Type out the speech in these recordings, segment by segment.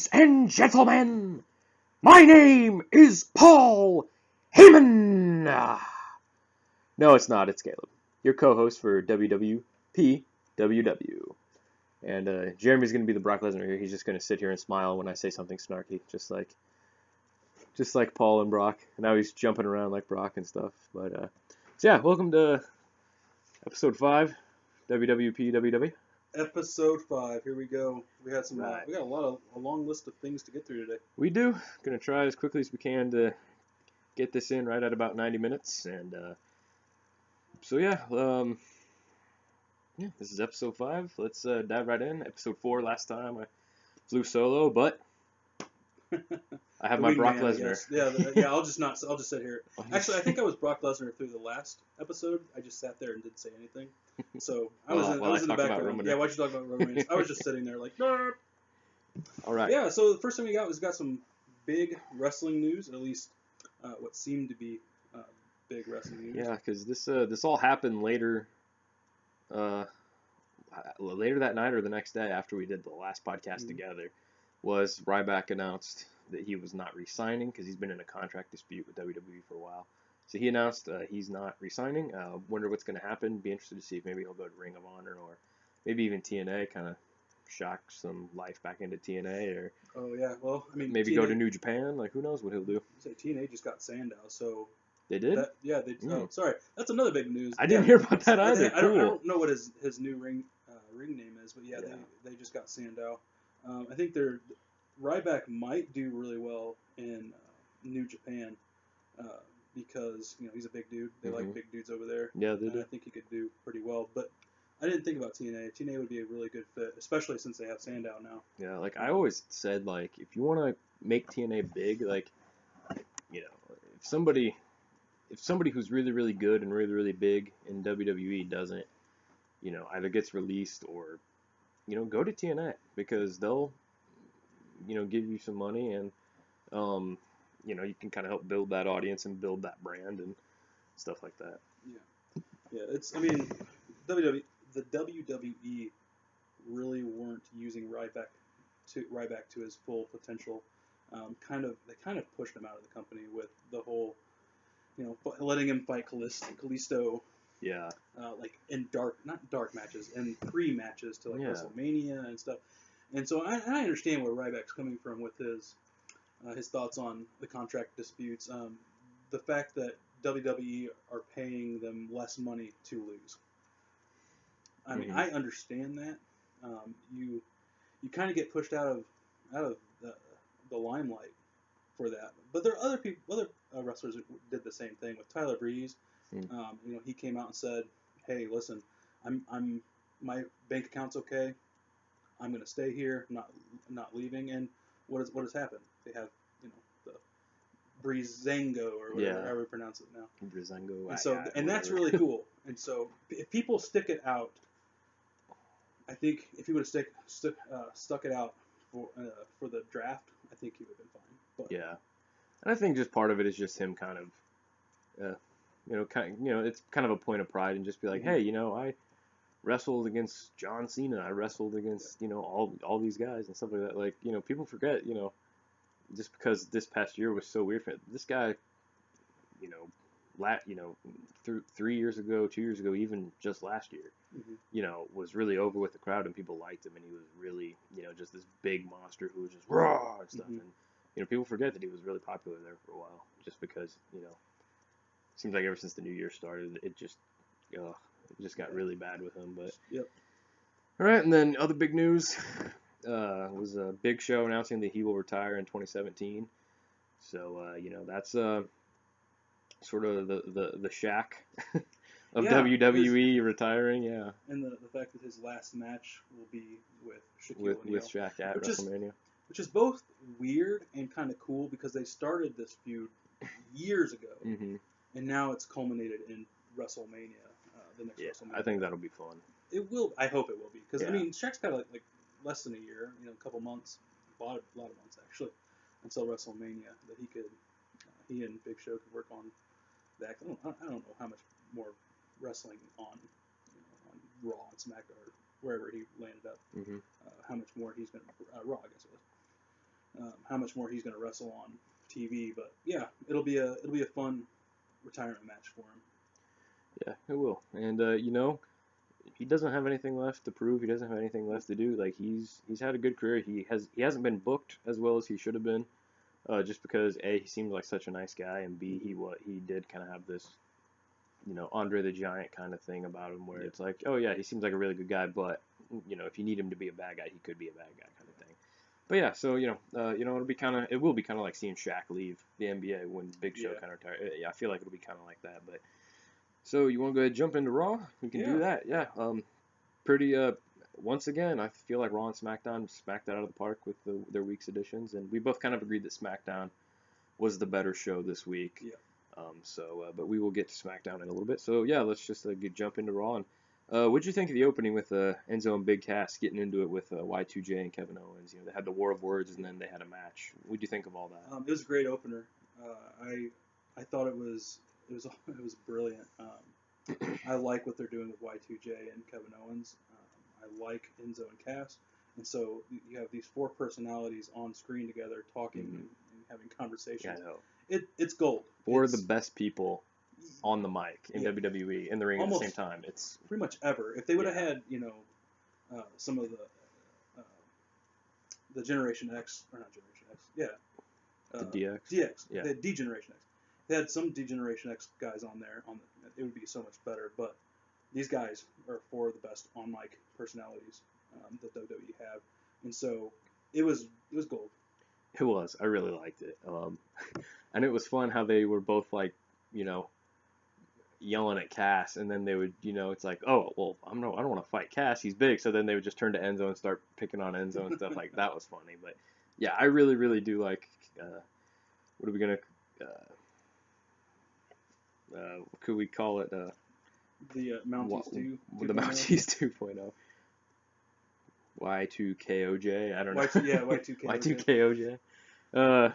Ladies and gentlemen, my name is Paul Heyman. No, it's not. It's Caleb, your co-host for WWPWW. And Jeremy's going to be the Brock Lesnar here. He's just going to sit here and smile when I say something snarky, just like Paul and Brock. And now he's jumping around like Brock and stuff. But so yeah, welcome to episode 5, WWPWW. Episode 5. Here we go. We had some. Right. We got a long list of things to get through today. We do. Gonna try as quickly as we can to get this in right at about 90 minutes. And so yeah, this is episode 5. Let's dive right in. Episode 4 last time I flew solo, but I have my Brock Lesnar. Yeah. I'll just sit here. Actually, I think I was Brock Lesnar through the last episode. I just sat there and didn't say anything. So I was in the background. Yeah, why'd you talk about Roman Reigns? I was just sitting there like, Burr. All right. Yeah. So the first thing we got some big wrestling news, or at least what seemed to be big wrestling news. Yeah, because this all happened later that night or the next day after we did the last podcast together. Was Ryback announced that he was not re-signing because he's been in a contract dispute with WWE for a while. So he announced he's not re-signing. Wonder what's going to happen. Be interested to see if maybe he'll go to Ring of Honor or maybe even TNA, kind of shock some life back into TNA. Or oh, yeah. Well, I mean, maybe TNA, go to New Japan. Like, who knows what he'll do. Say TNA just got Sandow, so... They did? Oh, sorry. That's another big news. I didn't hear about that either. I don't know what his new ring name is, but they just got Sandow. I think Ryback might do really well in New Japan because he's a big dude. They like big dudes over there. Yeah, they do. I think he could do pretty well. But I didn't think about TNA. TNA would be a really good fit, especially since they have Sandow now. Yeah, like I always said, like if you want to make TNA big, like if somebody who's really, really good and really, really big in WWE doesn't, either gets released or, go to TNA because they'll, give you some money and, you can kind of help build that audience and build that brand and stuff like that. Yeah. The WWE really weren't using Ryback to his full potential. They kind of pushed him out of the company with the whole, letting him fight Kalisto. Yeah. Like in not dark matches, in pre-matches to WrestleMania and stuff. And so I understand where Ryback's coming from with his thoughts on the contract disputes. The fact that WWE are paying them less money to lose. I mean, I understand that. You kind of get pushed out of the limelight for that. But there are other wrestlers who did the same thing with Tyler Breeze. He came out and said, "Hey, listen, my bank account's okay. I'm going to stay here, not leaving." And what has happened? They have the Breezango or whatever we pronounce it now. Breezango. And so that's really cool. And so if people stick it out, I think if he would have stuck it out for the draft, I think he would have been fine. But, yeah, and I think just part of it is just him kind of, it's kind of a point of pride and just be like, hey, I wrestled against John Cena, I wrestled against all these guys and stuff like that. Like people forget, just because this past year was so weird for him. This guy, through 3 years ago, 2 years ago, even just last year, was really over with the crowd and people liked him and he was really, just this big monster who was just raw and stuff. And people forget that he was really popular there for a while, just because it seems like ever since the new year started, it just got really bad with him. But all right, and then other big news was a Big Show announcing that he will retire in 2017. So that's sort of the Shaq of WWE retiring. Yeah, and the fact that his last match will be with Shaquille O'Neal, with Shaq at WrestleMania. Which is both weird and kind of cool because they started this feud years ago, and now it's culminated in WrestleMania, the next WrestleMania. I think that'll be fun. It will. I hope it will be because Shaq's got like less than a year, a couple months, a lot of months actually, until WrestleMania that he and Big Show could work on that. I don't know how much more wrestling on on Raw and SmackDown or wherever he landed up. How much more he's going to Raw, I guess it was. how much more he's going to wrestle on TV. But yeah, it'll be a fun retirement match for him. Yeah, it will. And he doesn't have anything left to prove. He doesn't have anything left to do. Like he's had a good career. He hasn't been booked as well as he should have been, just because A, he seems like such a nice guy, and B, he did kind of have this, Andre the Giant kind of thing about him, where it's like, oh yeah, he seems like a really good guy, but if you need him to be a bad guy, he could be a bad guy kind of thing. But yeah, so it will be kind of like seeing Shaq leave the NBA when Big Show kind of retired. Yeah, I feel like it'll be kind of like that. But so you want to go ahead and jump into Raw? We can do that. Yeah. Pretty. Once again, I feel like Raw and SmackDown smacked that out of the park with their week's editions, and we both kind of agreed that SmackDown was the better show this week. Yeah. But we will get to SmackDown in a little bit. So yeah, let's just jump into Raw. And what'd you think of the opening with Enzo and Big Cass getting into it with Y2J and Kevin Owens? They had the War of Words, and then they had a match. What'd you think of all that? It was a great opener. I thought it was brilliant. I like what they're doing with Y2J and Kevin Owens. I like Enzo and Cass, and so you have these 4 personalities on screen together talking and having conversations. Yeah, I know. It's gold. 4 of the best people on the mic in WWE in the ring at the same time. It's pretty much ever. If they would have had some of the Generation X, or not Generation X, the DX. DX, yeah, the D-Generation X. They had some D-Generation X guys on there. It would be so much better. But these guys are 4 of the best on mic personalities that WWE have, and so it was gold. It was. I really liked it. And it was fun how they were both like, yelling at Cass, and then they would, it's like, oh, well, I don't want to fight Cass. He's big. So then they would just turn to Enzo and start picking on Enzo and stuff like that. Was funny. But yeah, I really, really do like. What are we gonna? What could we call it? The Mounties 2. The Mounties 2.0. Y2KOJ. I don't know. Y2KOJ. Y2KOJ.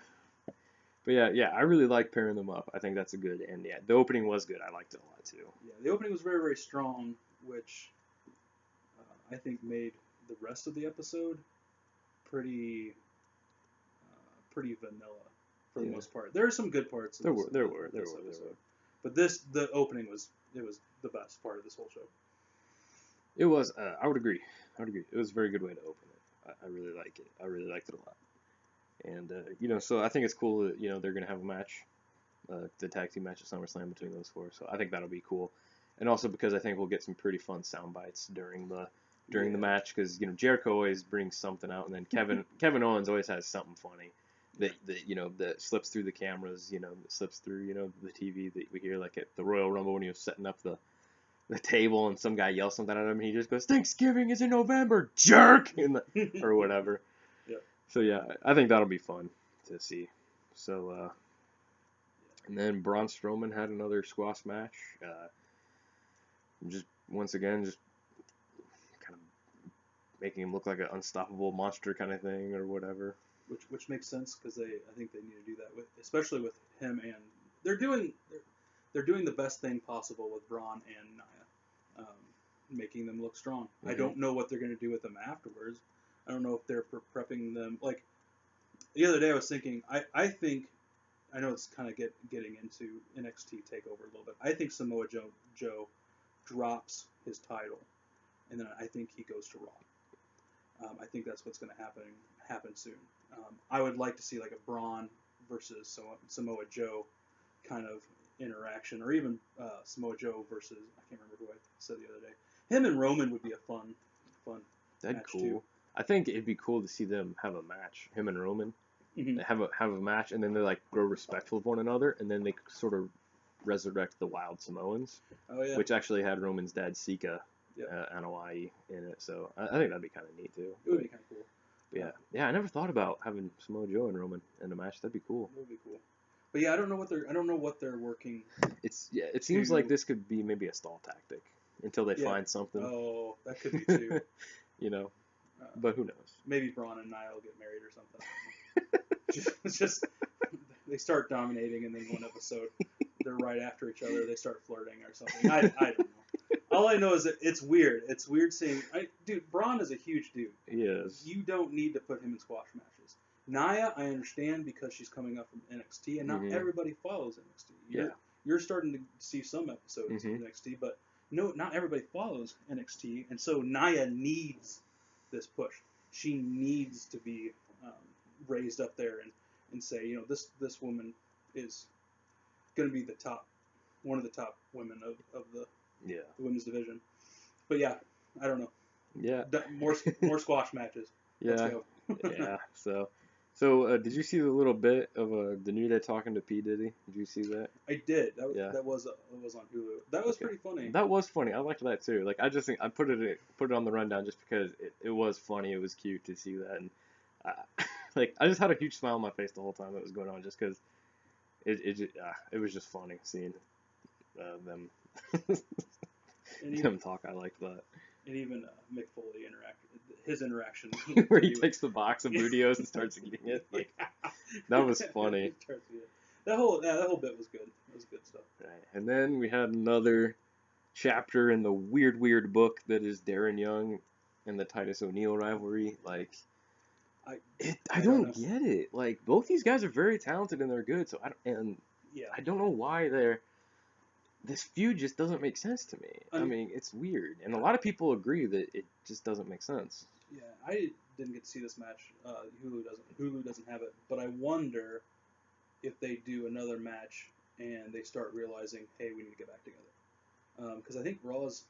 But yeah, I really like pairing them up. I think that's a good, and yeah, the opening was good. I liked it a lot too. Yeah, the opening was very, very strong, which I think made the rest of the episode pretty vanilla for the most part. There are some good parts. There were. But the opening was the best part of this whole show. It was. I would agree. It was a very good way to open it. I really like it. I really liked it a lot. And so I think it's cool that they're gonna have a match, the tag team match at SummerSlam between those 4. So I think that'll be cool. And also because I think we'll get some pretty fun sound bites during the match, because Jericho always brings something out, and then Kevin Owens always has something funny that slips through the cameras, that slips through the TV that we hear, like at the Royal Rumble when he was setting up the table and some guy yells something at him and he just goes, "Thanksgiving is in November, jerk," or whatever. Yep. So yeah, I think that'll be fun to see. So and then Braun Strowman had another squash match. Just once again, just kind of making him look like an unstoppable monster kind of thing or whatever. Which makes sense, because I think they need to do that especially with him, and they're doing the best thing possible with Braun and Nia, making them look strong. Mm-hmm. I don't know what they're going to do with them afterwards. I don't know if they're prepping them. Like the other day, I was thinking, I think, I know it's kind of getting into NXT TakeOver a little bit. I think Samoa Joe drops his title, and then I think he goes to Raw. I think that's what's going to happen soon. I would like to see like a Braun versus Samoa Joe kind of interaction, or even Samoa Joe versus, I can't remember who I said the other day. Him and Roman would be a fun That'd match cool. too. I think it'd be cool to see them have a match, him and Roman. Mm-hmm. They have a match, and then they like grow respectful of one another, and then they sort of resurrect the Wild Samoans, which actually had Roman's dad Sika, Anoa'i, in it. So I think that'd be kind of neat too. It would be kind of cool. Yeah, I never thought about having Samoa Joe and Roman in a match. That'd be cool. It would be cool. But yeah, I don't know what they're working. It seems like this could be maybe a stall tactic until they find something. Oh, that could be too. But who knows? Maybe Braun and Nia will get married or something. just they start dominating, and then one episode they're right after each other. They start flirting or something. I don't know. All I know is that it's weird. It's weird seeing. Dude, Braun is a huge dude. He is. You don't need to put him in squash matches. Nia, I understand because she's coming up from NXT, and not everybody follows NXT. You're starting to see some episodes of NXT, but no, not everybody follows NXT, and so Nia needs this push. She needs to be raised up there and say, you know, this woman is going to be one of the top women of the women's division. But yeah, I don't know. Yeah. More squash matches. Yeah. Let's go. Yeah. So did you see the little bit of the New Day talking to P Diddy? Did you see that? I did. That was on Hulu. That was pretty funny. That was funny. I liked that too. Like I just think I put it on the rundown just because it was funny. It was cute to see that, and like I just had a huge smile on my face the whole time it was going on, just because it was just funny seeing them them talk. I liked that. And even Mick Foley his interaction where he takes the box of Budios and starts eating it. Like that was funny. That whole bit was good. It was good stuff. Right. And then we had another chapter in the weird book that is Darren Young and the Titus O'Neil rivalry. Like I don't get it. Like both these guys are very talented and they're good. So I don't know why this feud just doesn't make sense to me. I mean, it's weird, and a lot of people agree that it just doesn't make sense. Yeah, I didn't get to see this match. Hulu doesn't have it, but I wonder if they do another match and they start realizing, hey, we need to get back together. Because I think Raw's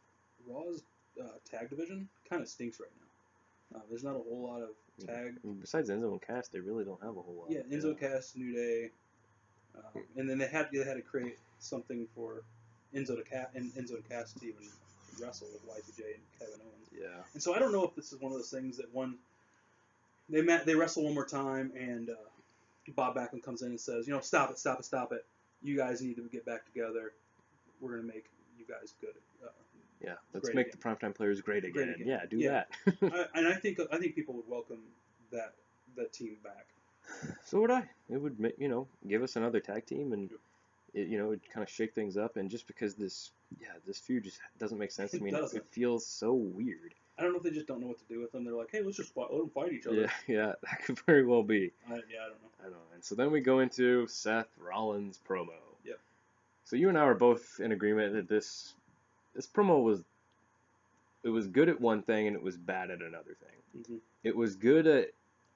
tag division kind of stinks right now. There's not a whole lot of tag. Besides Enzo and Cass, they really don't have a whole lot. Yeah, Enzo, Cass, New Day, and then they had to create something for Enzo and Cass to even wrestle with Y2J and Kevin Owens. Yeah. And so I don't know if this is one of those things that they wrestle one more time and Bob Backlund comes in and says, you know, stop it. You guys need to get back together. We're gonna make you guys good. Let's make the primetime players great again. Yeah, do that. And I think people would welcome that team back. So would I. It would give us another tag team and. It would kind of shake things up, and just because this feud just doesn't make sense to me. It feels so weird. I don't know if they just don't know what to do with them. They're like, hey, let's just let them fight each other. Yeah, that could very well be. I don't know. I know. And so then we go into Seth Rollins' promo. Yep. So you and I were both in agreement that this promo was good at one thing and it was bad at another thing. Mm-hmm. It was good at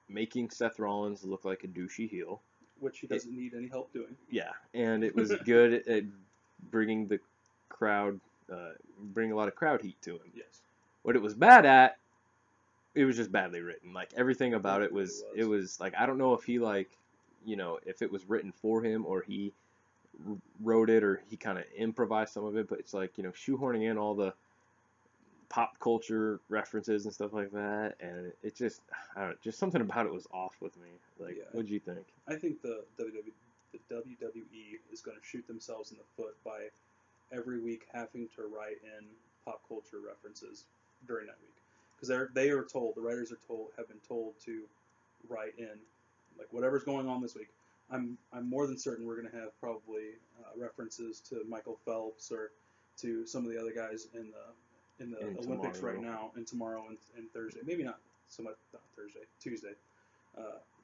making Seth Rollins look like a douchey heel. Which he doesn't need any help doing. Yeah, and it was good at bringing the crowd, bring a lot of crowd heat to him. Yes. What it was bad at, it was just badly written. Like everything about it was like, I don't know if he if it was written for him or he wrote it or he kind of improvised some of it, but it's like, shoehorning in all the pop culture references and stuff like that, and it just, I don't know, just something about it was off with me. Like, what'd you think? I think the WWE is going to shoot themselves in the foot by every week having to write in pop culture references during that week, because the writers have been told to write in like whatever's going on this week. I'm more than certain we're going to have probably references to Michael Phelps or to some of the other guys in the Olympics tomorrow. Right now, and tomorrow and Thursday. Maybe not so much, not Thursday, Tuesday.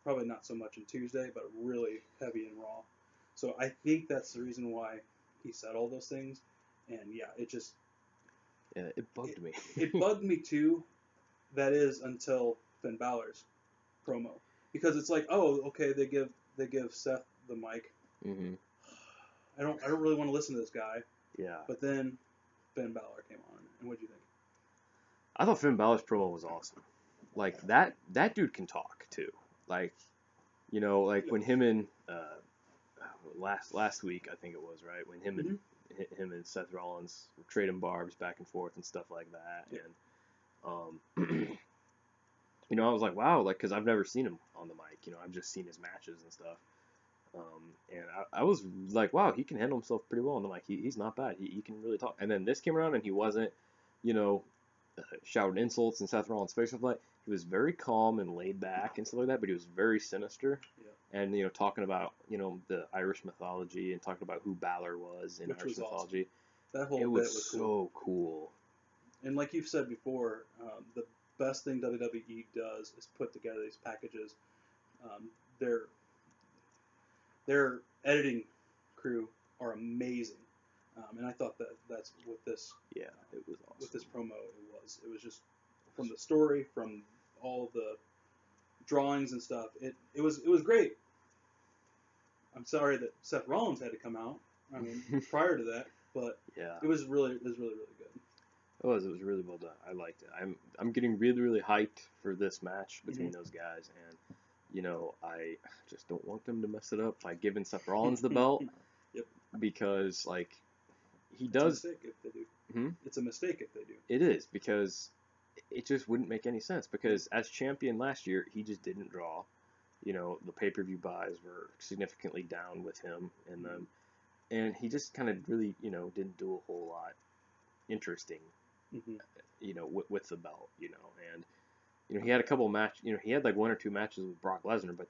Probably not so much in Tuesday, but really heavy in Raw. So I think that's the reason why he said all those things. And it just... Yeah, it bugged me. It bugged me too. That is until Finn Balor's promo. Because it's like, oh, okay, they give Seth the mic. Mm-hmm. I don't really want to listen to this guy. Yeah. But then Finn Balor came on, and what do you think? I thought Finn Balor's promo was awesome. Like that dude can talk too. Like, when him and last week I think it was, right, when him and Seth Rollins were trading barbs back and forth and stuff like that, and I was like, wow, like, because I've never seen him on the mic. I've just seen his matches and stuff. And I was like, wow, he can handle himself pretty well on the mic. He's not bad. He can really talk. And then this came around and he wasn't, shouting insults in Seth Rollins' face. He was very calm and laid back and stuff like that, but he was very sinister. Yeah. And, talking about, the Irish mythology and talking about who Balor was in Irish mythology. Awesome. That whole bit was so cool. And like you've said before, the best thing WWE does is put together these packages Their editing crew are amazing, and I thought that's with this. Yeah, it was awesome. With this promo, it was just from the story, from all the drawings and stuff. It was great. I'm sorry that Seth Rollins had to come out. I mean, prior to that, but yeah, it was really good. It was really well done. I liked it. I'm getting really hyped for this match between those guys, and you know, I just don't want them to mess it up by giving Seth Rollins the belt. Yep. Because like he It's does. a mistake if they do. It's a mistake if they do. It is, because it just wouldn't make any sense, because as champion last year, he just didn't draw. You know, the pay-per-view buys were significantly down with him in them, and he just kind of really, you know, didn't do a whole lot interesting, you know, with the belt, you know, and you know, he had a couple he had like 1 or 2 matches with Brock Lesnar, but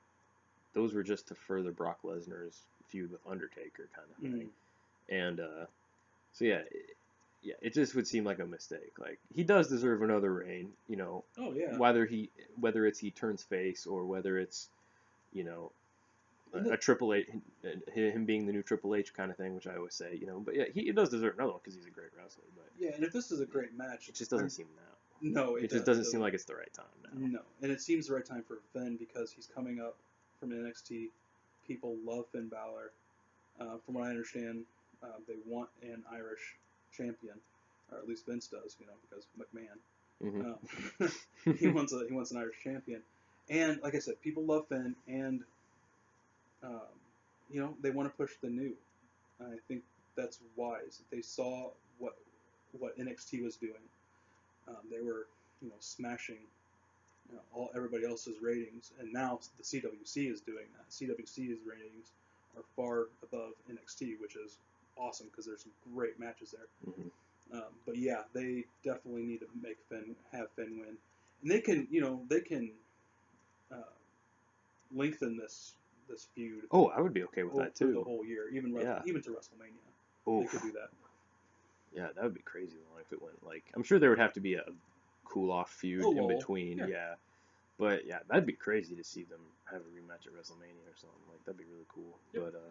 those were just to further Brock Lesnar's feud with Undertaker kind of thing, and so yeah. It just would seem like a mistake. Like, he does deserve another reign, you know. Oh yeah. Whether it's he turns face, or whether it's, you know, a Triple H, him being the new Triple H kind of thing, which I always say, you know. But yeah, he does deserve another one because he's a great wrestler. But yeah, and if this is a great match, it just doesn't seem now. No, it just doesn't seem like it's the right time now. No, and it seems the right time for Finn because he's coming up from NXT. People love Finn Balor. From what I understand, they want an Irish champion, or at least Vince does, you know, because McMahon. He wants an Irish champion, and like I said, people love Finn, and you know, they want to push the new. I think that's wise. They saw what NXT was doing. They were, you know, smashing, you know, everybody else's ratings, and now the CWC is doing that. CWC's ratings are far above NXT, which is awesome because there's some great matches there. But yeah, they definitely need to have Finn win, and they can, you know, lengthen this feud. Oh, I would be okay with that too. The whole year, even to WrestleMania. Oof. They could do that. Yeah, that would be crazy long if it went like. I'm sure there would have to be a cool off feud in between. Yeah. But yeah, that'd be crazy to see them have a rematch at WrestleMania or something. Like, that'd be really cool. Yep. But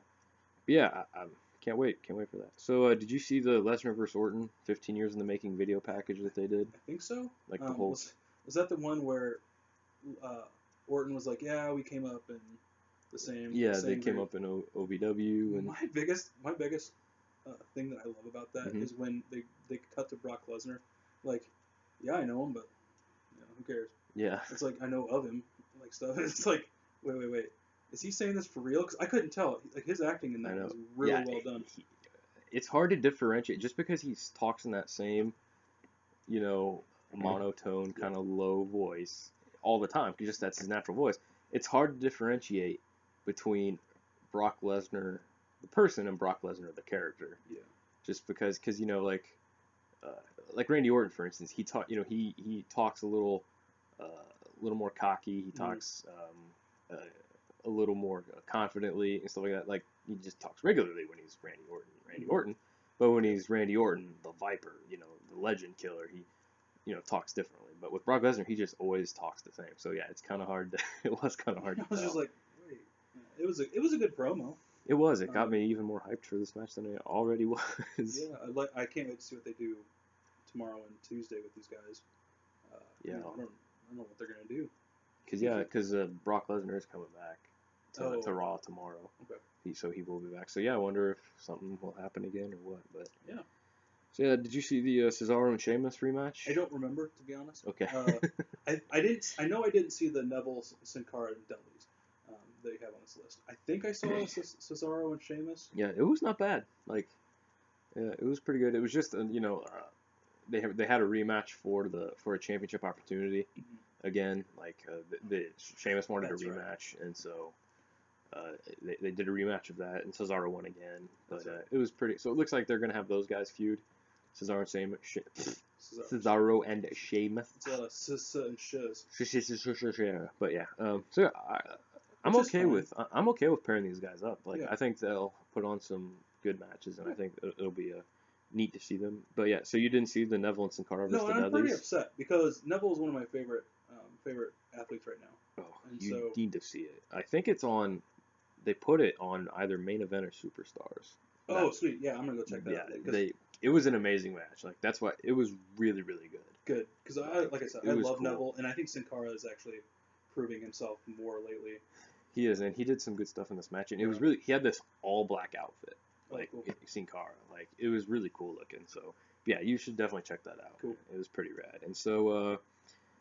yeah, I can't wait. Can't wait for that. So did you see the Lesnar vs. Orton 15 years in the making video package that they did? I think so. Like the whole. Was that the one where Orton was like, "Yeah, we came up in the same." Yeah, the same they came group. up in OVW. And my biggest thing that I love about that is when they cut to Brock Lesnar, like, yeah, I know him, but you know, who cares? Yeah. It's like, I know of him, like stuff. It's like, wait, is he saying this for real? Because I couldn't tell. Like, his acting in that was really well done. It's hard to differentiate just because he talks in that same, you know, monotone kind of low voice all the time, because just that's his natural voice. It's hard to differentiate between Brock Lesnar the person and Brock Lesnar the character. Yeah. Just because you know, like Randy Orton, for instance, he talks a little more cocky. He talks a little more confidently and stuff like that. Like, he just talks regularly when he's Randy Orton. But when he's Randy Orton, the Viper, you know, the Legend Killer, he, you know, talks differently. But with Brock Lesnar, he just always talks the same. So yeah, it's kind of hard. It was kind of hard. I was just like, wait, it was a good promo. It was. It got me even more hyped for this match than it already was. Yeah, I can't wait to see what they do tomorrow and Tuesday with these guys. Yeah. I don't know what they're gonna do. Because Brock Lesnar is coming back to Raw tomorrow. Okay. So he will be back. So yeah, I wonder if something will happen again or what. But yeah. So yeah, did you see the Cesaro and Sheamus rematch? I don't remember, to be honest. Okay. I know I didn't see the Neville Sin Cara Dudleys that you have on this list. I think I saw Cesaro and Sheamus. Yeah, it was not bad. Like, it was pretty good. It was just you know, they had a rematch for a championship opportunity. Again, like the Sheamus wanted a rematch, and so they did a rematch of that, and Cesaro won again. But it was pretty. So it looks like they're gonna have those guys feud. Cesaro and Sheamus. Cesaro and Sheamus. But yeah, so yeah, I'm okay with pairing these guys up. Like, I think they'll put on some good matches, and I think it'll be neat to see them. But yeah, so you didn't see the Neville and Sin Cara versus the Dudleys? I'm pretty upset because Neville is one of my favorite favorite athletes right now. Oh, And you need to see it. I think it's on. They put it on either Main Event or Superstars. Oh, sweet. Yeah, I'm gonna go check that out. Yeah, it was an amazing match. Like that's why it was really, really good. Good, because like I said, I love cool. Neville, and I think Sin Cara is actually proving himself more lately. He is, and he did some good stuff in this match, and it was really, he had this all black outfit, like cool. Sin Cara, like it was really cool looking. So yeah, you should definitely check that out. Cool. It was pretty rad. And so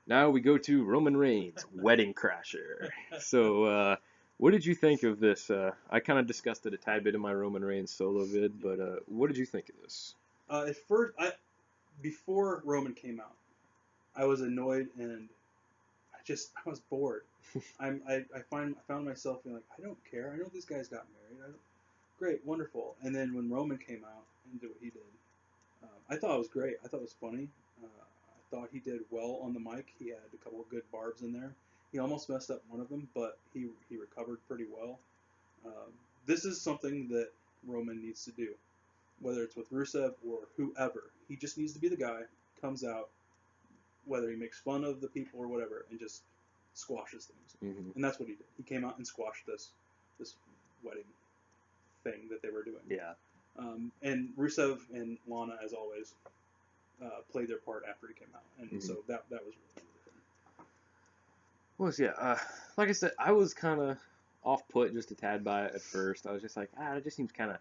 now we go to Roman Reigns, Wedding Crasher. So what did you think of this? I kind of discussed it a tad bit in my Roman Reigns solo vid, but what did you think of this? At first, before Roman came out, I was annoyed and I was bored. I found myself being like, I don't care. I know these guys got married. Great, wonderful. And then when Roman came out and did what he did, I thought it was great. I thought it was funny. I thought he did well on the mic. He had a couple of good barbs in there. He almost messed up one of them, but he recovered pretty well. This is something that Roman needs to do, whether it's with Rusev or whoever. He just needs to be the guy, comes out, whether he makes fun of the people or whatever, and just squashes things. Mm-hmm. And that's what he did. He came out and squashed this wedding thing that they were doing. Yeah. And Rusev and Lana, as always, played their part after he came out, and so that was really fun. Well, yeah. Like I said, I was kind of off-put just a tad by it at first. I was just like, it just seems kind of,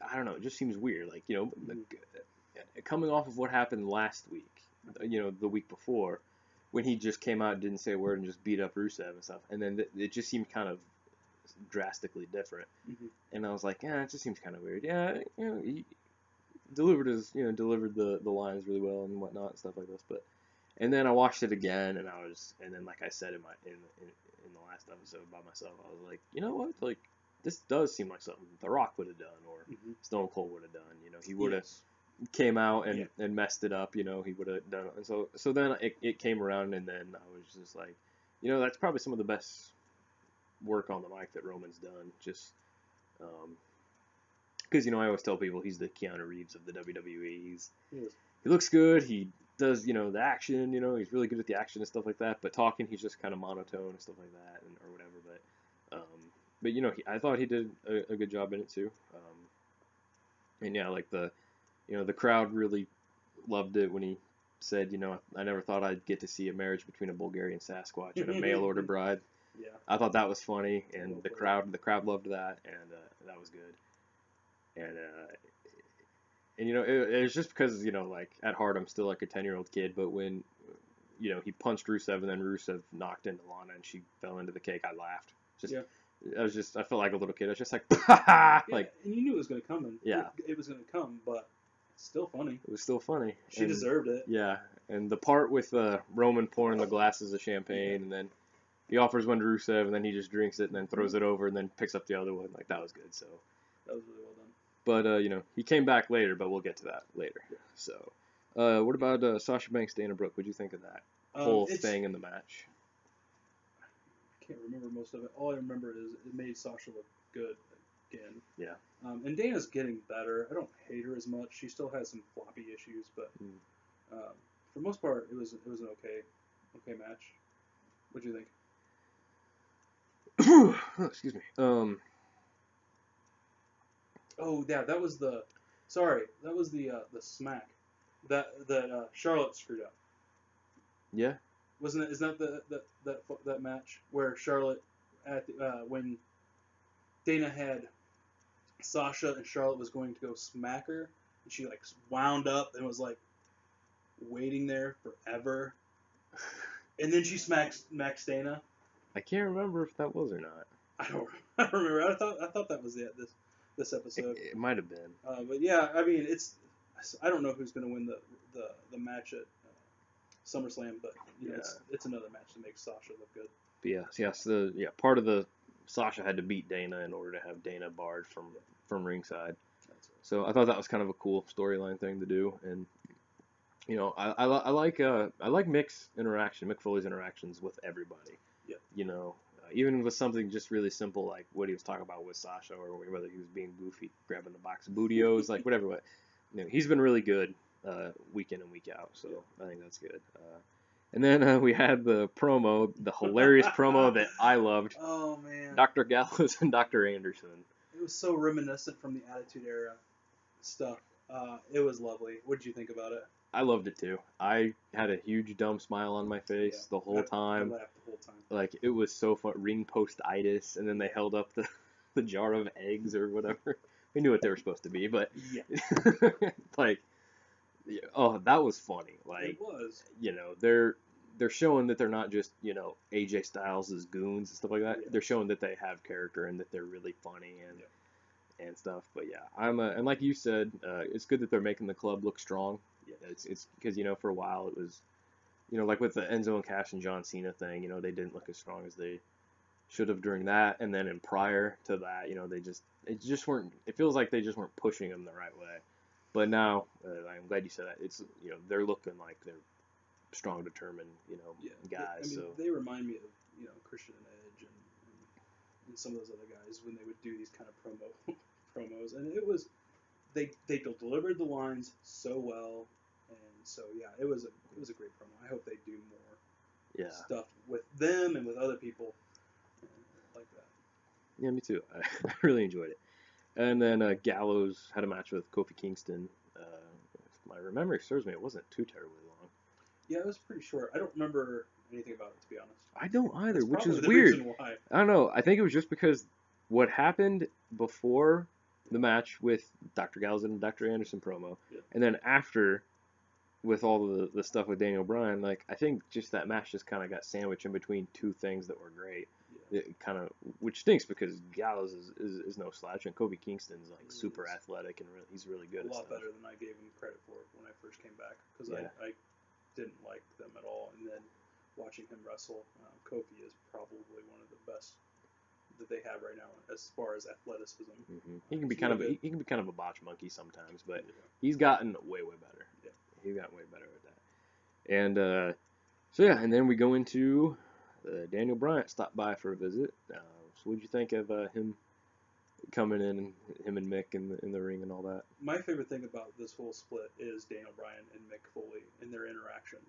I don't know, it just seems weird. Like, coming off of what happened last week, the week before, when he just came out and didn't say a word and just beat up Rusev and stuff, and then it just seemed kind of drastically different. Mm-hmm. And I was like, it just seems kind of weird. Yeah, he delivered the lines really well and whatnot and stuff like this. And then I watched it again, and then like I said in the last episode by myself, I was like, you know what, like this does seem like something The Rock would have done or Stone Cold would have done. He would have came out and messed it up. He would have done it. And so then it came around, and then I was just like, that's probably some of the best work on the mic that Roman's done. Just because I always tell people he's the Keanu Reeves of the WWE. He looks good. He does the action. He's really good at the action and stuff like that. But talking, he's just kind of monotone and stuff like that, or whatever. But I thought he did a good job in it too. And yeah, like the crowd really loved it when he said, I never thought I'd get to see a marriage between a Bulgarian Sasquatch and a mail order bride. Yeah. I thought that was funny, and the crowd loved that, and that was good. And it was just because like at heart I'm still like a 10-year-old kid, but when he punched Rusev and then Rusev knocked into Lana and she fell into the cake, I laughed. I felt like a little kid. I was just like, like, and you knew it was going to come. Yeah, it was going to come, but it's still funny. It was still funny. She deserved it. Yeah, and the part with Roman pouring the glasses of champagne, and then he offers one to Rusev, and then he just drinks it, and then throws it over, and then picks up the other one. Like, that was good. So that was really well But done. he came back later, but we'll get to that later. Yeah. So, what about Sasha Banks, Dana Brooke? What do you think of that whole thing in the match? I can't remember most of it. All I remember is it made Sasha look good again. Yeah. And Dana's getting better. I don't hate her as much. She still has some floppy issues, but for the most part, it was an okay match. What do you think? Oh, excuse me. Oh yeah, that was the smack that Charlotte screwed up. Yeah. Wasn't it? Isn't that match where Charlotte when Dana had Sasha and Charlotte was going to go smack her, and she like wound up and was like waiting there forever, and then she smacks Dana. I can't remember if that was or not. I don't remember. I thought that was this episode. It might have been. But yeah, I mean, I don't know who's going to win the match at SummerSlam, but it's another match that makes Sasha look good. But yes, part of the Sasha had to beat Dana in order to have Dana barred from ringside. That's right. So I thought that was kind of a cool storyline thing to do, and I like Mick's interaction, Mick Foley's interactions with everybody. Yeah. Even with something just really simple like what he was talking about with Sasha, or whether he was being goofy, grabbing the box of Bootios, like whatever. But he's been really good week in and week out, so I think that's good. And then we had the promo, the hilarious promo that I loved. Oh man. Dr. Gallows and Dr. Anderson. It was so reminiscent from the Attitude Era stuff. It was lovely. What did you think about it? I loved it too. I had a huge dumb smile on my face the whole time. I laughed the whole time. Like, it was so fun. Ring post-itis, and then they held up the jar of eggs or whatever. We knew what they were supposed to be, but yeah. like, oh, that was funny. Like, it was. You know, they're showing that they're not just, you know, AJ Styles' goons and stuff like that. Yeah. They're showing that they have character and that they're really funny and stuff. But yeah, and like you said, it's good that they're making the club look strong. Yeah. It's because, you know, for a while it was, you know, like with the Enzo and Cash and John Cena thing, you know, they didn't look as strong as they should have during that. And then prior to that, you know, it feels like they just weren't pushing them the right way. But now, I'm glad you said that. It's, you know, they're looking like they're strong, determined, you know, guys. I mean, they remind me of, you know, Christian and Edge and some of those other guys when they would do these kind of promos, and it was they delivered the lines so well, and so yeah, it was a great promo. I hope they do more stuff with them and with other people like that. Yeah, me too. I really enjoyed it. And then Gallows had a match with Kofi Kingston. If my memory serves me, it wasn't too terribly long. Yeah, it was pretty short. I don't remember anything about it, to be honest. I don't either, which is the weird. Reason why. I don't know. I think it was just because what happened before the match with Dr. Gallows and Dr. Anderson promo, and then after with all the stuff with Daniel Bryan, like, I think just that match just kind of got sandwiched in between two things that were great. It kind of, which stinks because Gallows is no slouch, and Kofi Kingston's like super athletic and he's really good. A lot better than I gave him credit for when I first came back, because I didn't like them at all, and then watching him wrestle, Kofi is probably one of the best that they have right now as far as athleticism. Mm-hmm. He can be he can be kind of a botch monkey sometimes, but he's gotten way better. Yeah, he's gotten way better at that. And so yeah, and then we go into Daniel Bryan stopped by for a visit. So what'd you think of him coming in, and him and Mick in the ring and all that? My favorite thing about this whole split is Daniel Bryan and Mick Foley and their interaction.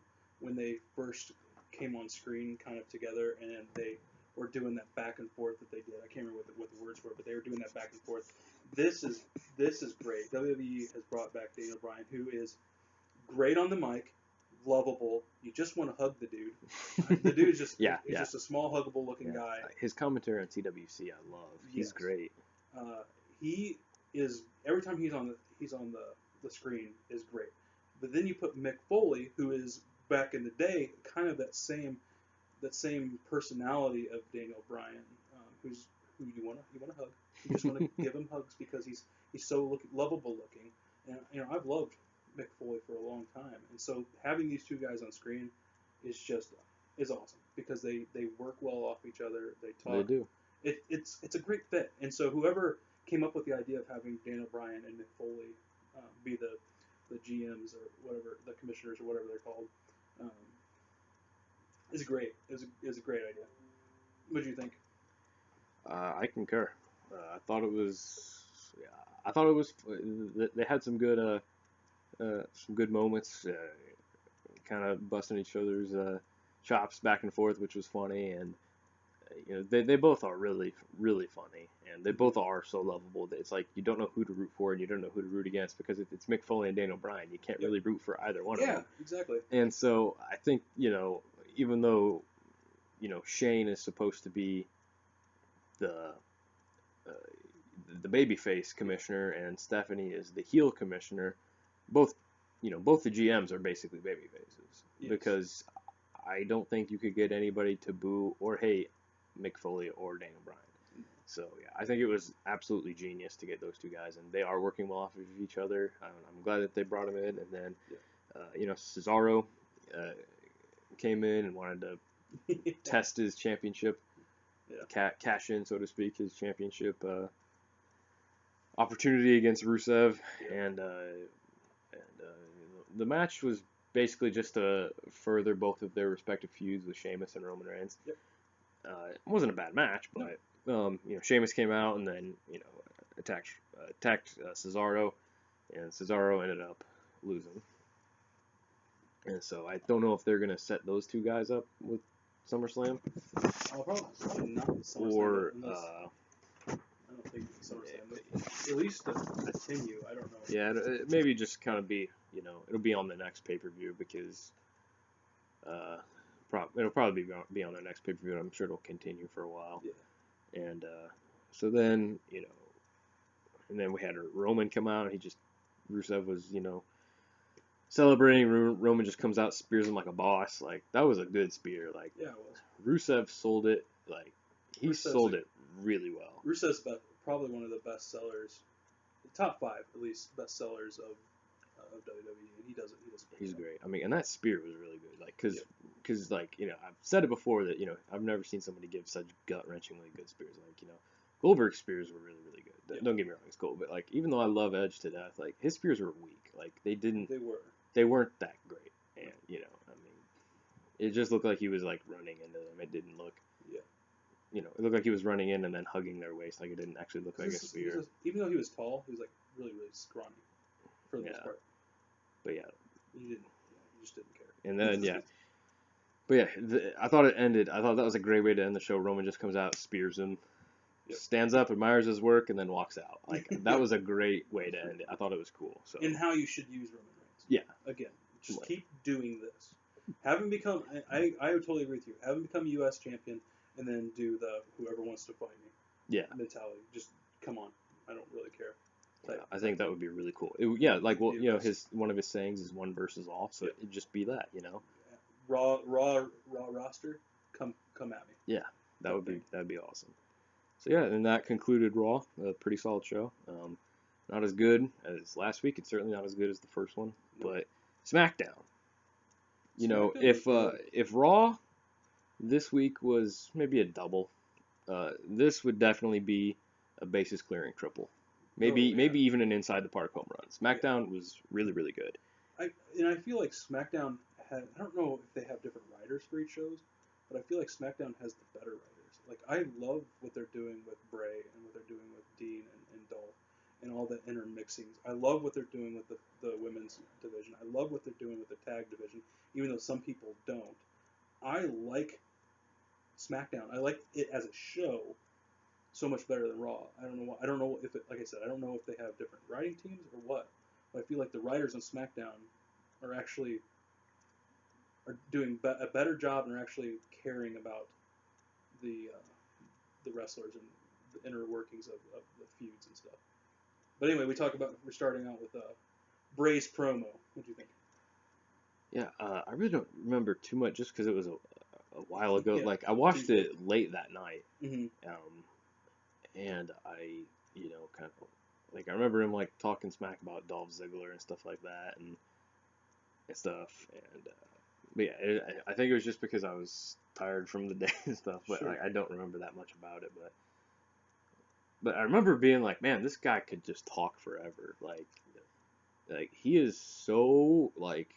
When they first came on screen kind of together, and they were doing that back and forth that they did. I can't remember what the words were, but they were doing that back and forth. This is great. WWE has brought back Daniel Bryan, who is great on the mic, lovable. You just want to hug the dude. The dude is just just a small, huggable looking guy. His commentary on TWC, I love. He's great. He is, every time he's on the screen, is great. But then you put Mick Foley, who is back in the day kind of that same personality of Daniel Bryan, who you want to hug. You just want to give him hugs because he's so lovable looking. And you know, I've loved Mick Foley for a long time, and so having these two guys on screen is awesome because they work well off each other. They talk. They do. It's a great fit, and so whoever came up with the idea of having Daniel Bryan and Mick Foley be the GMs or whatever, the commissioners or whatever they're called, is great. Is a great idea. What do you think? I concur. I thought it was. They had some good moments, kind of busting each other's chops back and forth, which was funny, and you know, they both are really funny, and they both are so lovable that it's like you don't know who to root for and you don't know who to root against, because if it's Mick Foley and Daniel Bryan, you can't really root for either one of them. Yeah, exactly. And so I think, you know, even though, you know, Shane is supposed to be the babyface commissioner and Stephanie is the heel commissioner, both the GMs are basically babyfaces, because I don't think you could get anybody to boo or hate Mick Foley or Daniel Bryan. So yeah, I think it was absolutely genius to get those two guys, and they are working well off of each other. I'm glad that they brought him in, and then you know, Cesaro came in and wanted to test his championship, cash in, so to speak, his championship opportunity against Rusev, and the match was basically just to further both of their respective feuds with Sheamus and Roman Reigns. Yep. It wasn't a bad match, but you know, Sheamus came out and then, you know, attacked Cesaro, and Cesaro ended up losing. And so I don't know if they're gonna set those two guys up with SummerSlam. Probably not with SummerSlam. Or I don't think SummerSlam, but at least continue. I don't know. Yeah, maybe just kind of be, it'll be on the next pay-per-view because it'll probably be on the next pay-per-view. And I'm sure it'll continue for a while. Yeah. And so then, and then we had Roman come out, and Rusev was, celebrating. Roman just comes out, spears him like a boss. Like, that was a good spear. Like, yeah, it was. Rusev sold it. Like, he sold it really well. Rusev's probably one of the best sellers, top 5 at least, best sellers of WWE, and he does it. He's great. I mean, and that spear was really good. Like, cause I've said it before that I've never seen somebody give such gut-wrenchingly good spears. Like, Goldberg's spears were really, really good. Yeah. Don't get me wrong, it's cool, but like, even though I love Edge to death, like, his spears were weak. Like, they weren't that great, and I mean, it just looked like he was like running into them. It didn't look. It looked like he was running in and then hugging their waist. Like, it didn't actually look like a spear. Even though he was tall, he was like really, really scrawny for the most part. But yeah, he just didn't care. And then but yeah, I thought it ended. I thought that was a great way to end the show. Roman just comes out, spears him, stands up, admires his work, and then walks out. Like, that was a great way to end it. I thought it was cool. So. And how you should use Roman Reigns. Yeah. Again, just keep doing this. Have him become. I would totally agree with you. Have him become U.S. champion. And then do the whoever wants to fight me mentality. Just come on, I don't really care. Yeah, I think that would be really cool. One of his sayings is one versus all, so it'd just be that, Raw roster, come at me. Yeah, that'd be awesome. So yeah, and that concluded Raw. A pretty solid show. Not as good as last week. It's certainly not as good as the first one, but SmackDown. If Raw this week was maybe a double, this would definitely be a bases clearing triple. Maybe even an inside the park home run. SmackDown was really, really good. I feel like SmackDown I don't know if they have different writers for each shows, but I feel like SmackDown has the better writers. Like, I love what they're doing with Bray and what they're doing with Dean and Dolph and all the intermixings. I love what they're doing with the women's division. I love what they're doing with the tag division, even though some people don't. I like SmackDown. I like it as a show so much better than Raw. I don't know if like I said, I don't know if they have different writing teams or what. But I feel like the writers on SmackDown are doing a better job and are actually caring about the wrestlers and the inner workings of the feuds and stuff. But anyway, we're starting out with Bray's promo. What do you think? Yeah, I really don't remember too much just because it was a while ago. Yeah, like, I watched it late that night, and I, kind of, like, I remember him, like, talking smack about Dolph Ziggler and stuff like that, and stuff, and, but yeah, I think it was just because I was tired from the day and stuff, but like, I don't remember that much about it, but I remember being like, man, this guy could just talk forever, like he is so, like,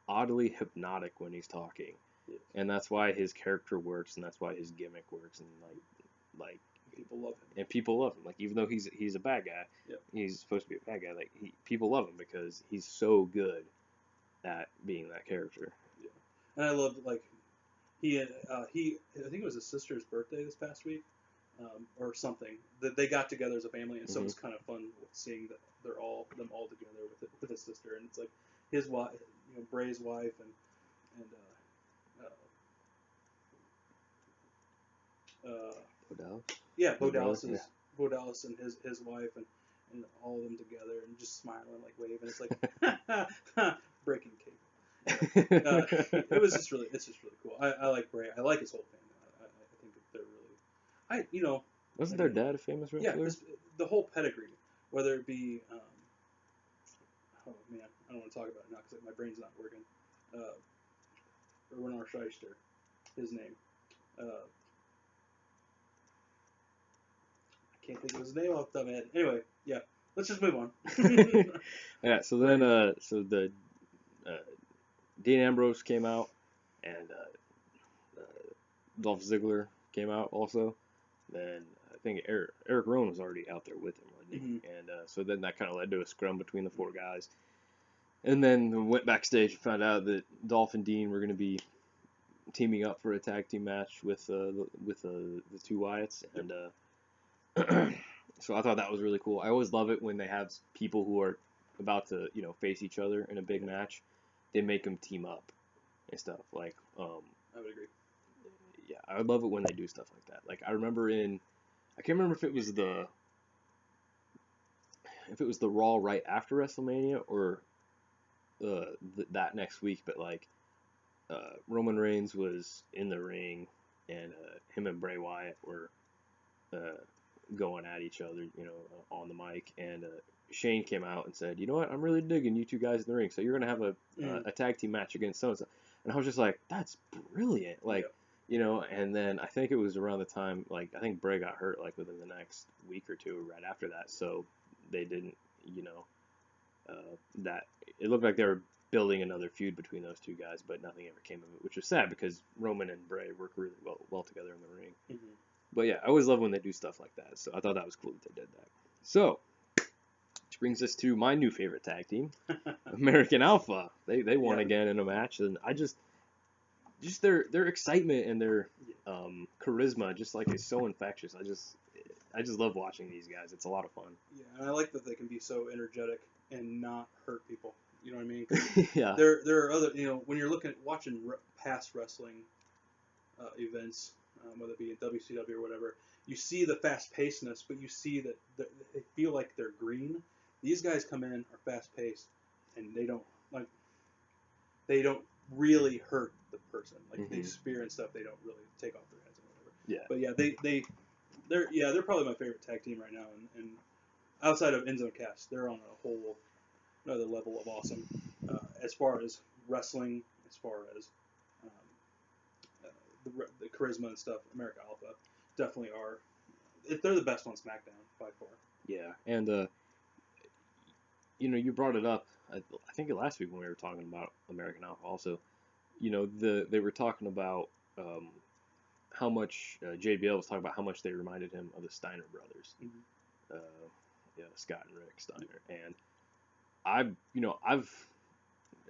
oddly hypnotic when he's talking. Yes. And that's why his character works, and that's why his gimmick works, and like people love him. And people love him. Like, even though he's a bad guy, he's supposed to be a bad guy. Like, people love him because he's so good at being that character. Yeah. And I love, like, I think it was his sister's birthday this past week, or something. That they got together as a family, and so it was kind of fun seeing that them all together with his sister, and it's like his wife, Bray's wife, and Bo Dallas? Yeah, Bo Dallas and his wife and all of them together and just smiling, like, waving. It's like breaking cable. It was just really cool. I like Bray. I like his whole family. I think that they're really. Wasn't their dad a famous wrestler? Yeah, the whole pedigree, whether it be. Oh man, I don't want to talk about it now because my brain's not working. Renard Shyster, his name. I can't think of his name off the top of my head. Anyway, yeah, let's just move on. Yeah, so then, the Dean Ambrose came out, and Dolph Ziggler came out also. Then I think Eric Rowan was already out there with him, wasn't he? And so then that kind of led to a scrum between the four guys. And then went backstage and found out that Dolph and Dean were going to be teaming up for a tag team match with the two Wyatts, and so I thought that was really cool. I always love it when they have people who are about to face each other in a big match. They make them team up and stuff. Like I would agree. Yeah, I would love it when they do stuff like that. Like I remember I can't remember if it was the Raw right after WrestleMania or that next week, but like Roman Reigns was in the ring and him and Bray Wyatt were going at each other, on the mic, and Shane came out and said, "You know what? I'm really digging you two guys in the ring, so you're gonna have a tag team match against so and so." And I was just like, "That's brilliant!" Like, and then I think it was around the time, like I think Bray got hurt like within the next week or two, right after that, so they didn't, that it looked like they were building another feud between those two guys, but nothing ever came of it, which was sad because Roman and Bray work really well together in the ring. Mm-hmm. But yeah, I always love when they do stuff like that, so I thought that was cool that they did that. So, which brings us to my new favorite tag team, American Alpha. They won again in a match, and I just their excitement and their charisma just like is so infectious. I just love watching these guys. It's a lot of fun. Yeah, and I like that they can be so energetic and not hurt people. You know what I mean? Yeah. There are other, when you're watching past wrestling events, whether it be in WCW or whatever, you see the fast-pacedness, but you see that they feel like they're green. These guys come in, are fast-paced, and they don't really hurt the person. Like they spear and stuff, they don't really take off their heads or whatever. Yeah. But yeah, they're probably my favorite tag team right now, and outside of Enzo and Cass, they're on a whole another level of awesome as far as wrestling, as far as the charisma and stuff. America Alpha definitely are. They're the best on SmackDown by far. Yeah, and you brought it up. I think last week when we were talking about American Alpha, also, they were talking about how much JBL was talking about how much they reminded him of the Steiner brothers. Mm-hmm. Scott and Rick Steiner, and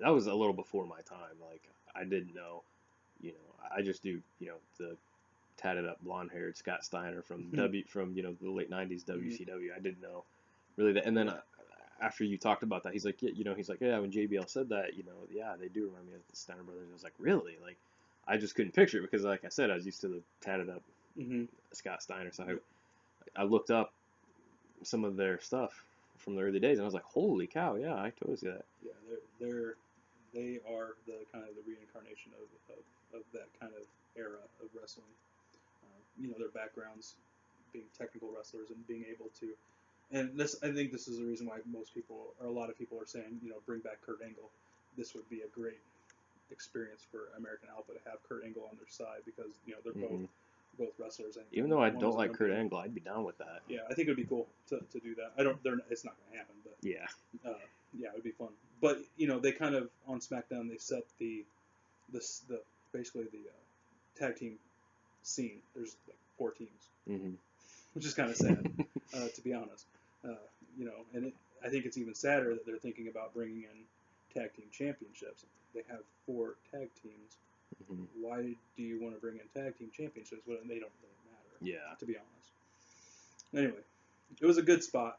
that was a little before my time. Like I didn't know, I just do, the tatted up blonde haired Scott Steiner from the late '90s WCW. I didn't know really that. And then after you talked about that, he's like, yeah, when JBL said that, yeah, they do remind me of the Steiner brothers. I was like, really? Like, I just couldn't picture it because, like I said, I was used to the tatted up Scott Steiner. So I looked up some of their stuff from the early days, and I was like, holy cow, yeah, I totally see that. Yeah, they are the kind of the reincarnation of that kind of era of wrestling. Their backgrounds being technical wrestlers and being able to, and I think this is the reason why a lot of people are saying, bring back Kurt Angle. This would be a great experience for American Alpha to have Kurt Angle on their side because, they're both wrestlers. And even though I don't like Kurt Angle, I'd be down with that. Yeah, I think it would be cool to do that. It's not going to happen, but yeah, it would be fun. But they kind of on SmackDown they set basically the tag team scene. There's like 4 teams, which is kind of sad, to be honest. And I think it's even sadder that they're thinking about bringing in tag team championships. They have 4 tag teams. Why do you want to bring in tag team championships when they don't really matter? Yeah, to be honest. Anyway, it was a good spot,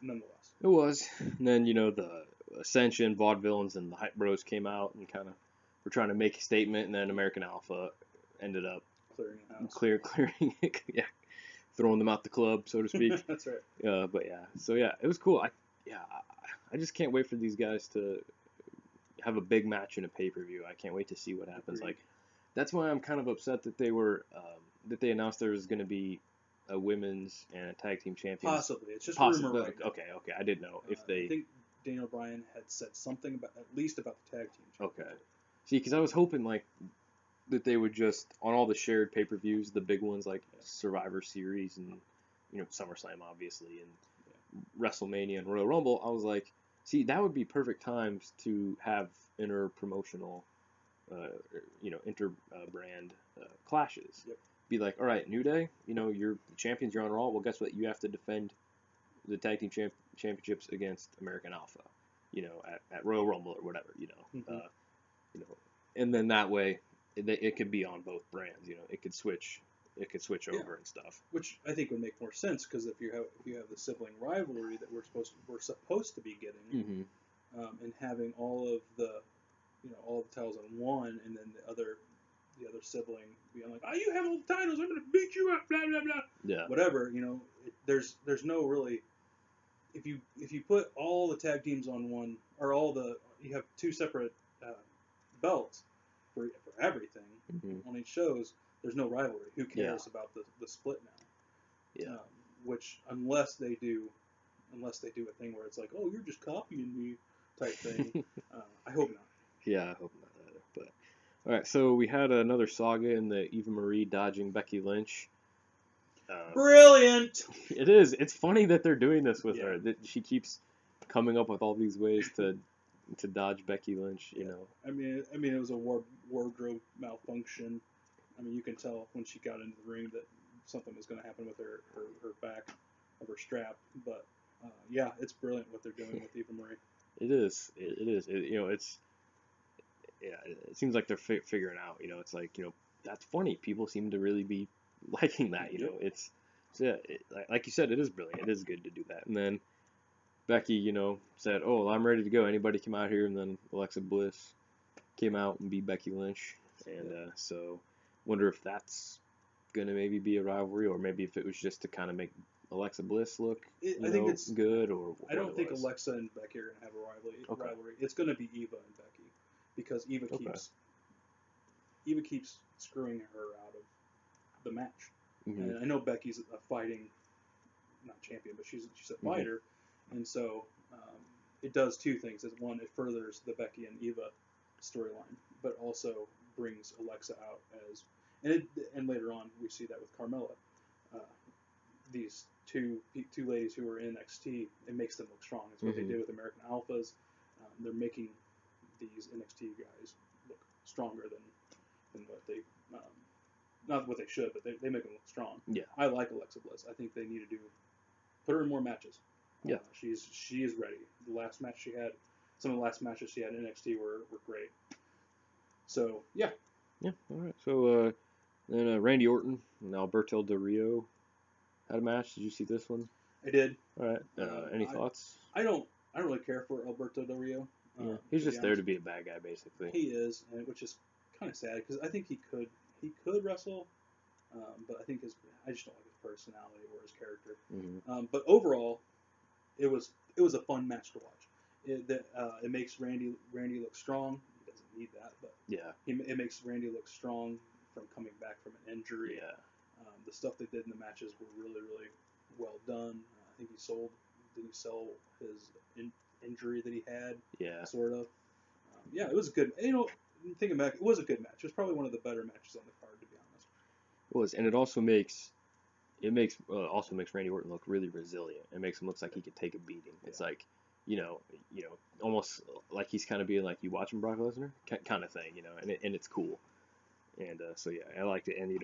nonetheless. It was. And then the Ascension, Vaudevillains, and the Hype Bros came out and kind of were trying to make a statement, and then American Alpha ended up clearing the house. Clearing it, yeah, throwing them out the club, so to speak. That's right. But yeah, so yeah, it was cool. I just can't wait for these guys to have a big match in a pay-per-view. I can't wait to see what happens. Like, that's why I'm kind of upset that they announced there was going to be a women's and a tag team champions. Possibly, it's just rumor. Right okay, I didn't know if they. I think Daniel Bryan had said something about at least about the tag team championship. Okay, see, because I was hoping like that they would just on all the shared pay-per-views, the big ones like Survivor Series and SummerSlam obviously and WrestleMania and Royal Rumble. I was like, see, that would be perfect times to have inter-promotional, inter-brand clashes. Yep. Be like, all right, New Day, you're the champions, you're on Raw. Well, guess what? You have to defend the tag team championships against American Alpha. you know, at Royal Rumble or whatever, you know, Mm-hmm. you know, and then that way it could be on both brands, you know, it could switch over and stuff. Which I think would make more sense because if you have the sibling rivalry that we're supposed to be getting, Mm-hmm. And having all of the all the titles on one, and then the other sibling being like, oh, you have all the titles, I'm gonna beat you up, blah blah blah, Yeah. whatever, you know, there's no really, if you put all the tag teams on one, or you have two separate belts for everything Mm-hmm. on each shows, there's no rivalry. Who cares about the split now? Yeah. Which unless they do a thing where it's like, oh, you're just copying me type thing. I hope not. Yeah, I hope not either. But all right, so we had another saga in the Eva Marie dodging Becky Lynch. Brilliant. It is. It's funny that they're doing this with Yeah. her. That she keeps coming up with all these ways to dodge Becky Lynch. You know. I mean, it was a wardrobe malfunction. I mean, you can tell when she got into the ring that something was going to happen with her back of her strap. But yeah, it's brilliant what they're doing with Eva Marie. It is. It is. You know, it's. Yeah, it seems like they're figuring out. You know, it's like, you know, that's funny. People seem to really be liking that. You know, it's yeah, like you said, it is brilliant. It is good to do that. And then Becky, you know, said, "Oh, well, I'm ready to go. Anybody come out here?" And then Alexa Bliss came out and beat Becky Lynch. And so, wonder if that's gonna maybe be a rivalry, or maybe if it was just to kind of make Alexa Bliss look, I think it's good, or I don't think Alexa and Becky are gonna have a rivalry. It's gonna be Eva and Becky, because Eva keeps screwing her out of the match. Mm-hmm. And I know Becky's a fighting, not champion, but she's a fighter, and so it does two things. Is one, it furthers the Becky and Eva storyline, but also brings Alexa out as, and later on we see that with Carmella. These two ladies who are in NXT, it makes them look strong. It's what they did with American Alphas. They're making these NXT guys look stronger than what they, not what they should, but they make them look strong. Yeah. I like Alexa Bliss. I think they need to put her in more matches. Yeah. She is ready. Some of the last matches she had in NXT were great. So yeah. Yeah. All right. So then Randy Orton and Alberto Del Rio had a match. Did you see this one? I did. All right. Any thoughts? I don't really care for Alberto Del Rio. Yeah. He's just there to be a bad guy, basically. He is, which is kind of sad because I think he could wrestle, but I just don't like his personality or his character. Mm-hmm. But overall, it was a fun match to watch. It makes Randy look strong. He doesn't need that, but yeah, it makes Randy look strong from coming back from an injury. Yeah. The stuff they did in the matches were really, really well done. I think did he sell his injury that he had? Yeah. Sort of. Yeah, it was a good. You know, thinking back, it was a good match. It was probably one of the better matches on the card, to be honest. It was, and it also makes Randy Orton look really resilient. It makes him look like he could take a beating. Yeah. It's like, you know, almost like he's kind of being like, you watching Brock Lesnar kind of thing, you know, and it's cool. And so yeah, I liked it. And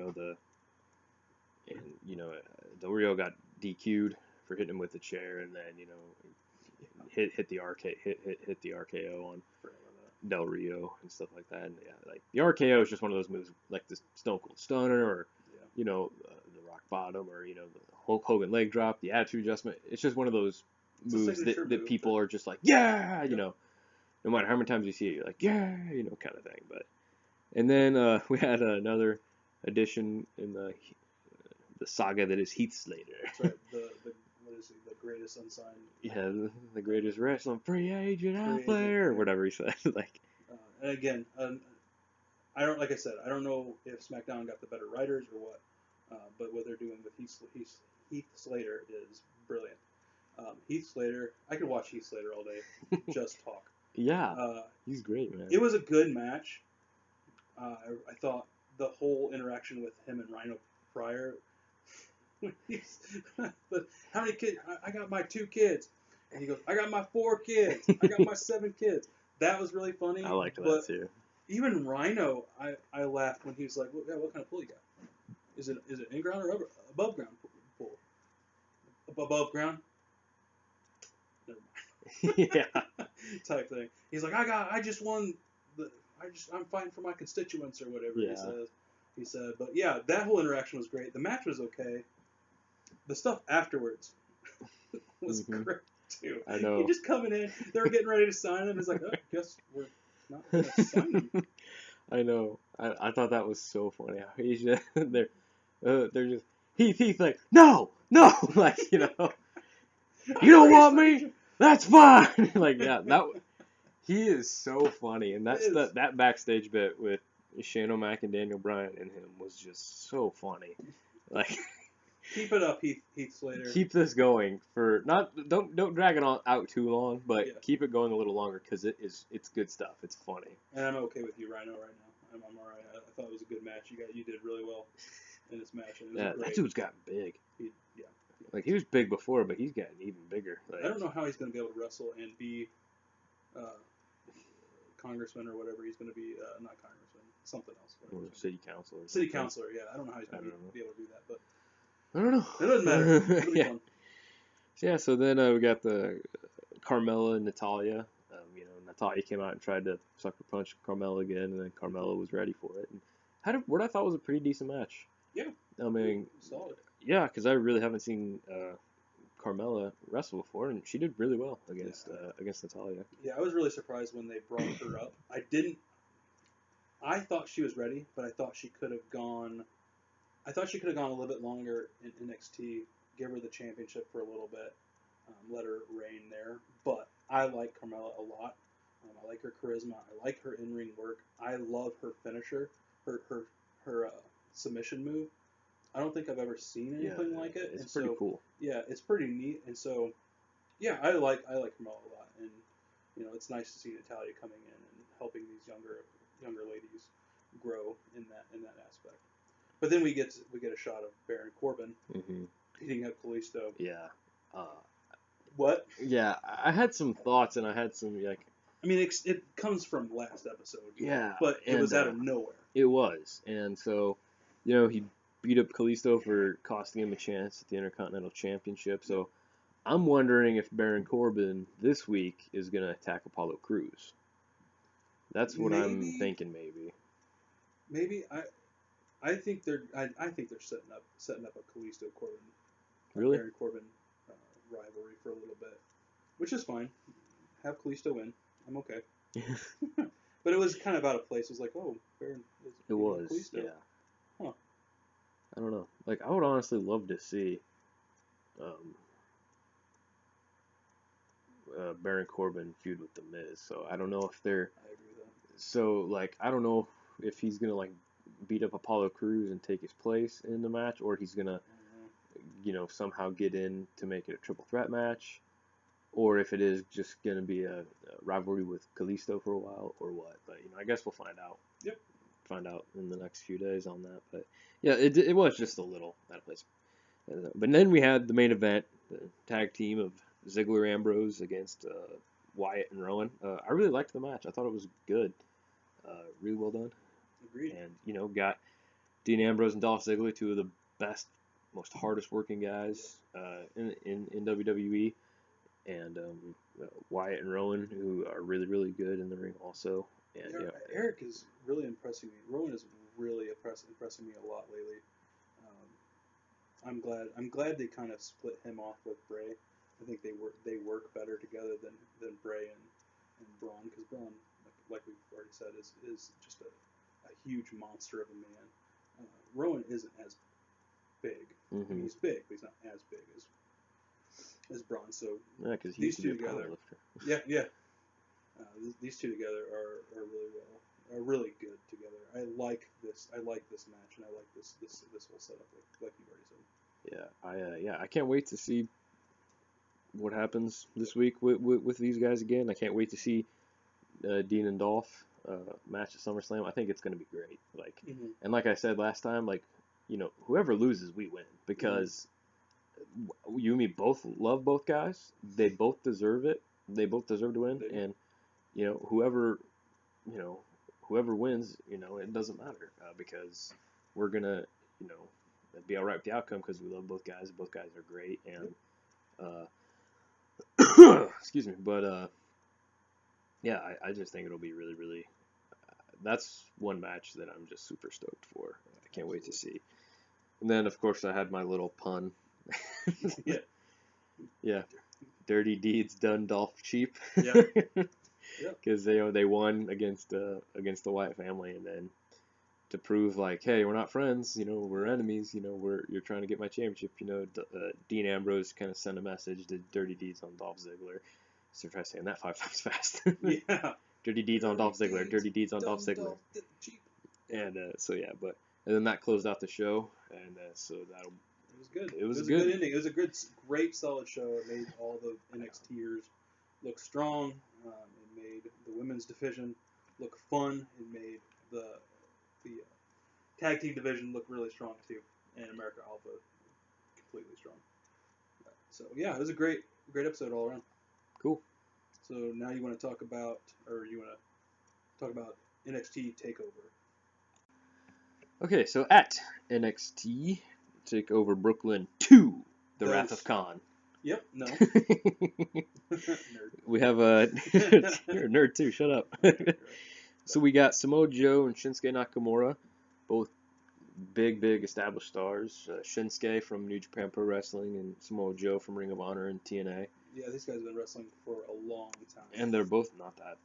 Del Rio got DQ'd for hitting him with the chair, and then hit the RKO on Del Rio and stuff like that. And yeah, like the RKO is just one of those moves, like the Stone Cold Stunner, or the Rock Bottom, or the Hulk Hogan leg drop, the Attitude Adjustment. It's just one of those moves that people are just like, no matter how many times you see it, you're like, kind of thing. But and then we had another addition in the saga that is Heath Slater. That's right. What is he? The greatest unsigned. Yeah, the greatest wrestling free agent out there, or whatever he said. Like. And again, I don't know if SmackDown got the better writers or what, but what they're doing with Heath Slater is brilliant. Heath Slater, I could watch Heath Slater all day, just talk. Yeah, he's great, man. It was a good match. I thought the whole interaction with him and Rhino Pryor. But how many kids? I got my 2 kids. And he goes, I got my 4 kids. I got my 7 kids. That was really funny. I liked that too. Even Rhino, I laughed when he was like, what kind of pull you got? Is it in ground or above ground pull? Above ground? Never mind. Yeah. type thing. He's like, I'm fighting for my constituents or whatever he says. He said, but yeah, that whole interaction was great. The match was okay. The stuff afterwards was great too. I know. He just coming in, they were getting ready to sign him. He's like, oh, guess we're not going to sign him. I know. I thought that was so funny. He's just, they're just Heath like no, like you don't want me. That's fine. Like he is so funny, and that's that backstage bit with Shane O'Mac and Daniel Bryan and him was just so funny. Like keep it up, Heath Slater. Keep this going for don't drag it on out too long, but keep it going a little longer because it's good stuff. It's funny. And I'm okay with you, Rhino, right now. I'm all right. I thought it was a good match. You did really well in this match. And it was great. That dude's gotten big. Like he was big before, but he's gotten even bigger. Like, I don't know how he's going to be able to wrestle and be congressman or whatever. He's going to be not congressman, something else. Or city councilor. City councilor, yeah. I don't know how he's going to be able to do that, but I don't know. It doesn't matter. It'll be fun. Yeah. So then we got the Carmella and Natalya. Natalya came out and tried to sucker punch Carmella again, and then Carmella was ready for it. And had what I thought was a pretty decent match. Yeah. I mean, solid. Yeah, because I really haven't seen Carmella wrestle before, and she did really well against Natalya. Yeah, I was really surprised when they brought her up. I thought she was ready, but I thought she could have gone. I thought she could have gone a little bit longer in NXT, give her the championship for a little bit, let her reign there. But I like Carmella a lot. I like her charisma. I like her in-ring work. I love her finisher, her submission move. I don't think I've ever seen anything like it. It's pretty cool. Yeah, it's pretty neat. And so, yeah, I like Carmella a lot. And it's nice to see Natalya coming in and helping these younger ladies grow in that aspect. But then we get a shot of Baron Corbin beating up Kalisto. Yeah. What? Yeah, I had some thoughts, and I had some I mean, it comes from last episode. Yeah. But it was out of nowhere. It was, and so, he beat up Kalisto for costing him a chance at the Intercontinental Championship. So, I'm wondering if Baron Corbin this week is gonna attack Apollo Crews. That's what I'm thinking, maybe. Maybe I think they're setting up a Kalisto Corbin, Baron Corbin rivalry for a little bit, which is fine. Have Kalisto win. I'm okay. But it was kind of out of place. It was like, oh, Baron is Kalisto. Yeah. Huh. I don't know. I would honestly love to see Baron Corbin feud with The Miz. So I don't know if they're. I agree with that. So I don't know if he's gonna beat up Apollo Crews and take his place in the match, or he's gonna, somehow get in to make it a triple threat match, or if it is just gonna be a rivalry with Kalisto for a while, or what. But I guess we'll find out. Yep. Find out in the next few days on that. But yeah, it was just a little out of place. But then we had the main event, the tag team of Ziggler Ambrose against Wyatt and Rowan. I really liked the match. I thought it was good. Really well done. Agreed. And, got Dean Ambrose and Dolph Ziggler, two of the best, most hardest working guys in WWE. And Wyatt and Rowan, who are really, really good in the ring also. And, Eric is really impressing me. Rowan is really impressing me a lot lately. I'm glad they kind of split him off with Bray. I think they work better together than Bray and Braun, because Braun, like we've already said, is just a huge monster of a man. Rowan isn't as big. I mean, he's big, but he's not as big as Braun. So because these two together, these two together are really good together. I like this match, and I like this whole setup, like you already said. I can't wait to see what happens this week with these guys again. I can't wait to see Dean and Dolph match at SummerSlam. I think it's going to be great. And like I said last time, whoever loses, we win, because you and me both love both guys. They both deserve it. They both deserve to win. And whoever wins, it doesn't matter, because we're gonna be all right with the outcome, because we love both guys. Both guys are great, and excuse me, but yeah, I just think it'll be really, really. That's one match that I'm just super stoked for. I can't wait to see. And then, of course, I had my little pun. Yeah. Yeah. Dirty deeds done Dolph cheap. Yeah. Because they won against the Wyatt family, and then to prove like, hey, we're not friends, we're enemies, you're trying to get my championship, Dean Ambrose kind of sent a message to Dirty Deeds on Dolph Ziggler. So try saying that 5 times fast. Yeah. Dirty Deeds on Dolph Ziggler. Dirty Deeds on Dolph Ziggler. And and then that closed out the show, and so that'll. It was good. It was a good ending. It was a great, solid show. It made all the NXTers look strong. It made the women's division look fun. It made the tag team division look really strong too, and America Alpha completely strong. So yeah, it was a great episode all around. Cool. So now you want to talk about NXT Takeover. Okay, so at NXT Takeover Brooklyn 2, The Wrath of Khan. Yep. No. Nerd. We have a nerd too. Shut up. So we got Samoa Joe and Shinsuke Nakamura, both big established stars. Shinsuke from New Japan Pro Wrestling and Samoa Joe from Ring of Honor and TNA. Yeah, these guys have been wrestling for a long time. And they're both not that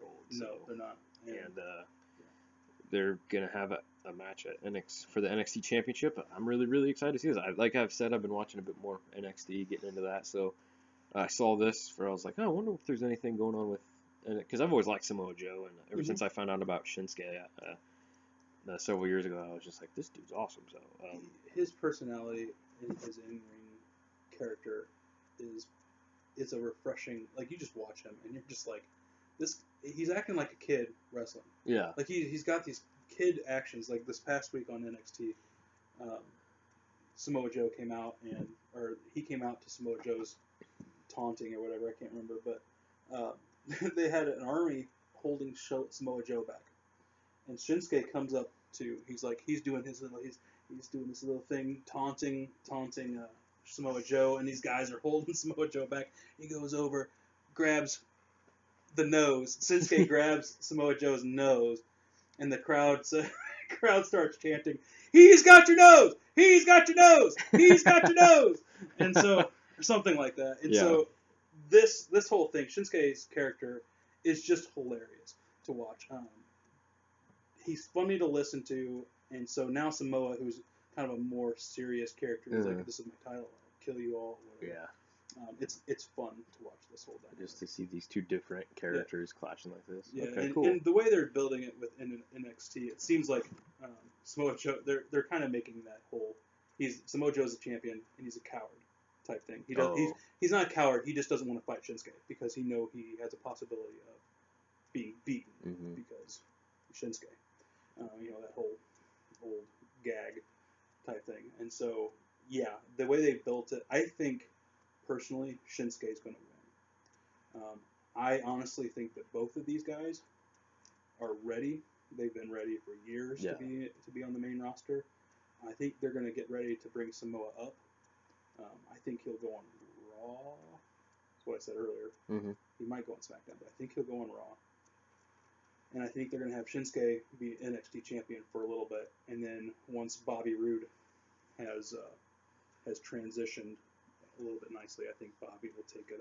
old. No, they're not. And they're gonna have a match at for the NXT Championship. I'm really excited to see this. Like I've said, I've been watching a bit more NXT, getting into that. So I saw this I was like, oh, I wonder if there's anything going on with, because I've always liked Samoa Joe, and ever since I found out about Shinsuke several years ago, I was just like, this dude's awesome. So his personality and his in-ring character is a refreshing. Like you just watch him and you're just like, this. He's acting like a kid wrestling. Yeah. Like he's got these kid actions. Like this past week on NXT, Samoa Joe came out he came out to Samoa Joe's taunting or whatever, I can't remember, but they had an army holding Samoa Joe back, and Shinsuke comes up he's doing this little thing taunting Samoa Joe, and these guys are holding Samoa Joe back. He goes over, grabs the nose. Shinsuke grabs Samoa Joe's nose, and the crowd starts chanting, "He's got your nose! He's got your nose! He's got your nose!" And so, or something like that. And so, this whole thing, Shinsuke's character is just hilarious to watch. He's funny to listen to, and so now Samoa, who's kind of a more serious character, is like, "This is my title. I'll kill you all." Whatever. Yeah. It's fun to watch this whole dynamic. Just to see these two different characters clashing like this. Yeah, okay, and, cool. And the way they're building it within NXT, it seems like Samoa Joe, they're kind of making that whole, Samoa Joe's a champion and he's a coward type thing. He's not a coward. He just doesn't want to fight Shinsuke because he has a possibility of being beaten because Shinsuke, that whole old gag type thing. And so the way they built it, I think. Personally, Shinsuke is going to win. I honestly think that both of these guys are ready. They've been ready for years to be on the main roster. I think they're going to get ready to bring Samoa up. I think he'll go on Raw. That's what I said earlier. Mm-hmm. He might go on SmackDown, but I think he'll go on Raw. And I think they're going to have Shinsuke be NXT champion for a little bit, and then once Bobby Roode has transitioned a little bit nicely, I think Bobby will take it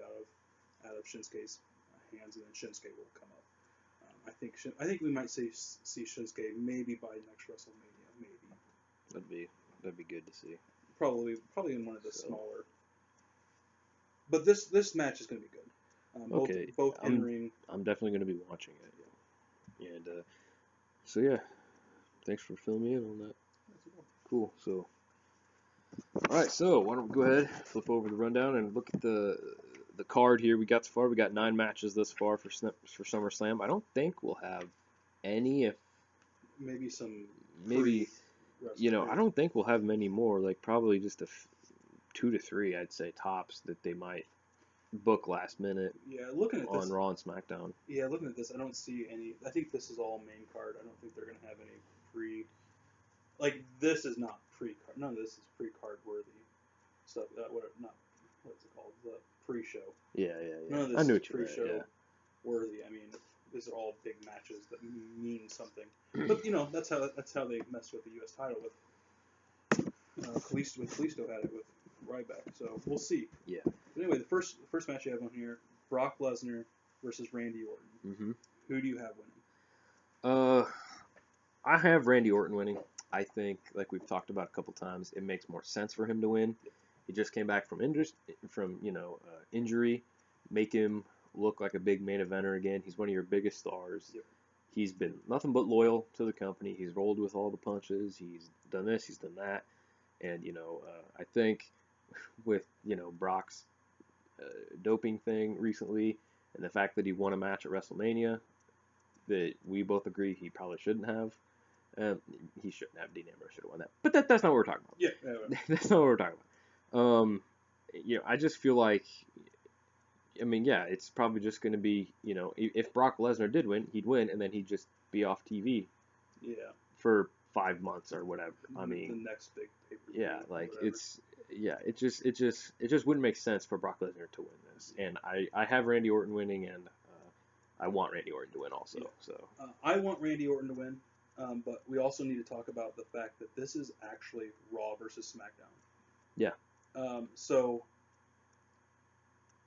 out of Shinsuke's hands, and then Shinsuke will come up. I think we might see Shinsuke maybe by next WrestleMania, maybe. That'd be good to see. Probably in one of the smaller. But this match is going to be good. Both in ring. I'm definitely going to be watching it. And so thanks for filling me in on that. Cool. So. All right, so why don't we go ahead, flip over the rundown, and look at the card here we got so far. We got 9 matches thus far for SummerSlam. I don't think we'll have any. Maybe some. Maybe, I don't think we'll have many more. Like probably just 2 to 3, I'd say tops that they might book last minute. Yeah, looking at on Raw and SmackDown. Yeah, looking at this, I don't see any. I think this is all main card. I don't think they're gonna have any pre. Like this is not pre-card. None of this is pre-card worthy stuff. What's it called? The pre-show. Yeah. None of this I knew is pre-show worthy. I mean, these are all big matches that mean something. But you know, that's how they messed with the U.S. title with Kalisto when Kalisto had it with Ryback. So we'll see. Yeah. But anyway, the first match you have on here, Brock Lesnar versus Randy Orton. Mm-hmm. Who do you have winning? I have Randy Orton winning. I think, like we've talked about a couple times, it makes more sense for him to win. He just came back from injury. Make him look like a big main eventer again. He's one of your biggest stars. Yep. He's been nothing but loyal to the company. He's rolled with all the punches. He's done this. He's done that. And I think with Brock's doping thing recently, and the fact that he won a match at WrestleMania, that we both agree he probably shouldn't have. He shouldn't have. Dean Ambrose should have won that. But that's not what we're talking about. Yeah. That's not what we're talking about. I just feel like, it's probably just going to be, if Brock Lesnar did win, he'd win, and then he'd just be off TV. Yeah. For 5 months or whatever. I mean, the next big pay-per-view. Yeah, like it just wouldn't make sense for Brock Lesnar to win this. And I have Randy Orton winning, and I want Randy Orton to win also. Yeah. So I want Randy Orton to win, but we also need to talk about the fact that this is actually Raw versus SmackDown. Yeah. So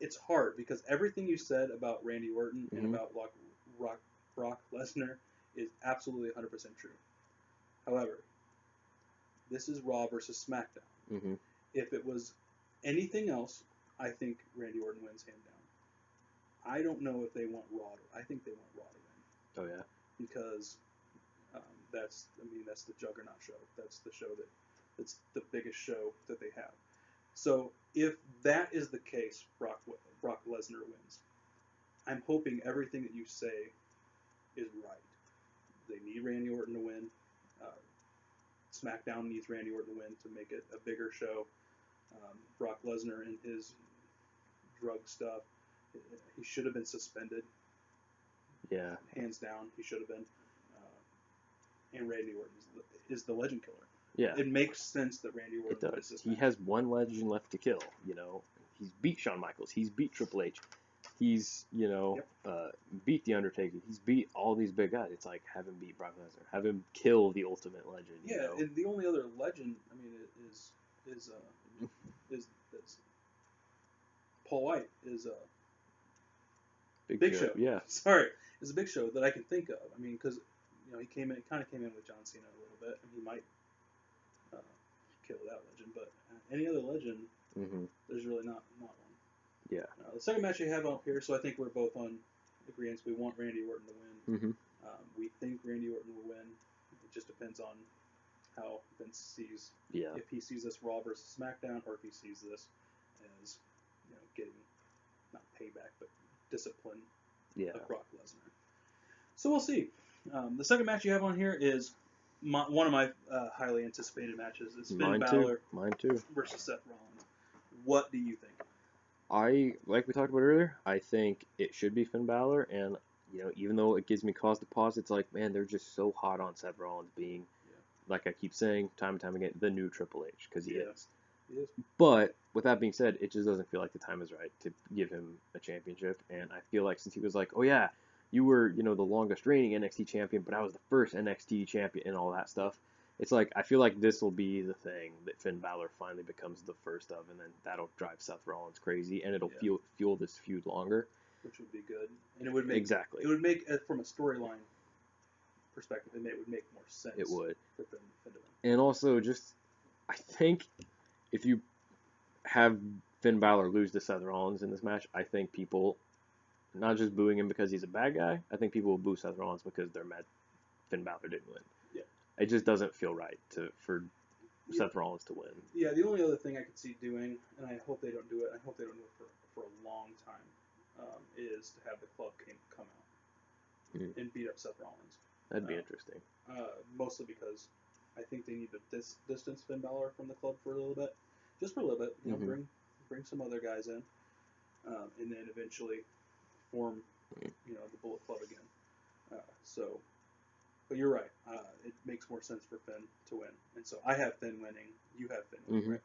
it's hard because everything you said about Randy Orton and about Brock Lesnar is absolutely 100% true. However, this is Raw versus SmackDown. Mm-hmm. If it was anything else, I think Randy Orton wins hands down. I don't know if they want Raw. I think they want Raw to Oh win. yeah. Because that's the Juggernaut show. That's the show that's the biggest show that they have. So if that is the case, Brock Lesnar wins. I'm hoping everything that you say is right. They need Randy Orton to win. SmackDown needs Randy Orton to win to make it a bigger show. Brock Lesnar and his drug stuff, he should have been suspended. Yeah. Hands down, he should have been. And Randy Orton is the legend killer. Yeah. It makes sense that Randy Orton is suspended. He has one legend left to kill. He's beat Shawn Michaels. He's beat Triple H. He's, beat The Undertaker. He's beat all these big guys. It's like, have him beat Brock Lesnar. Have him kill the ultimate legend. Yeah, and the only other legend, is Paul White is Big Show. Yeah. Sorry, is a Big Show that I can think of. I mean, because he came in with John Cena a little bit, and he might kill that legend. But any other legend, there's really not one. Yeah. The second match you have up here, so I think we're both on agreement. We want Randy Orton to win. Mm-hmm. We think Randy Orton will win. It just depends on how Vince sees. Yeah. If he sees this Raw versus SmackDown, or if he sees this as getting not payback but discipline of Brock Lesnar. So we'll see. The second match you have on here is one of my highly anticipated matches. It's Finn Balor versus Seth Rollins. What do you think? Like we talked about earlier, I think it should be Finn Balor, and even though it gives me cause to pause, it's like, man, they're just so hot on Seth Rollins being, like I keep saying time and time again, the new Triple H, because he is. He is. But with that being said, it just doesn't feel like the time is right to give him a championship, and I feel like since he was like, oh yeah, you were the longest reigning NXT champion, but I was the first NXT champion and all that stuff. It's like, I feel like this will be the thing that Finn Balor finally becomes the first of, and then that'll drive Seth Rollins crazy, and it'll fuel this feud longer. Which would be good. And it would make... Exactly. It would make, from a storyline perspective, it would make more sense. It would. For Finn to win. And also, I think if you have Finn Balor lose to Seth Rollins in this match, I think people, not just booing him because he's a bad guy, I think people will boo Seth Rollins because they're mad Finn Balor didn't win. It just doesn't feel right for Seth Rollins to win. Yeah, the only other thing I could see doing, and I hope they don't do it, I hope they don't do it for a long time, is to have the club come out and beat up Seth Rollins. That'd be interesting. Mostly because I think they need to distance Finn Balor from the club for a little bit. Just for a little bit. Bring some other guys in. And then eventually form, the Bullet Club again. But you're right. It makes more sense for Finn to win. And so I have Finn winning. You have Finn winning, right?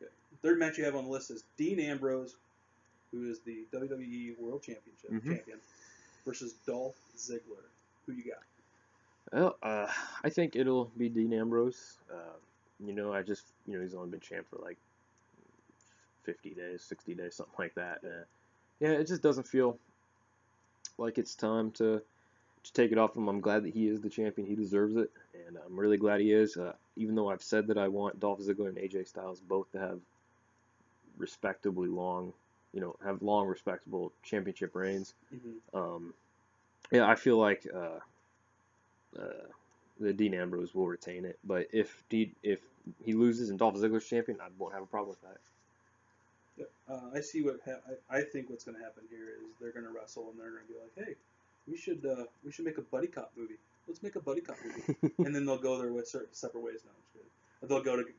Okay. Third match you have on the list is Dean Ambrose, who is the WWE World Championship champion, versus Dolph Ziggler. Who you got? Well, I think it'll be Dean Ambrose. He's only been champ for like 50 days, 60 days, something like that. Yeah, it just doesn't feel like it's time to take it off him. I'm glad that he is the champion. He deserves it, and I'm really glad he is. Even though I've said that I want Dolph Ziggler and AJ Styles both to have respectably long, respectable championship reigns. Mm-hmm. I feel like the Dean Ambrose will retain it. But if he loses and Dolph Ziggler's champion, I won't have a problem with that. I see what I think what's going to happen here is they're going to wrestle and they're going to be like, hey, we should make a buddy cop movie. Let's make a buddy cop movie, and then they'll go their way, separate ways. No, I'm just kidding.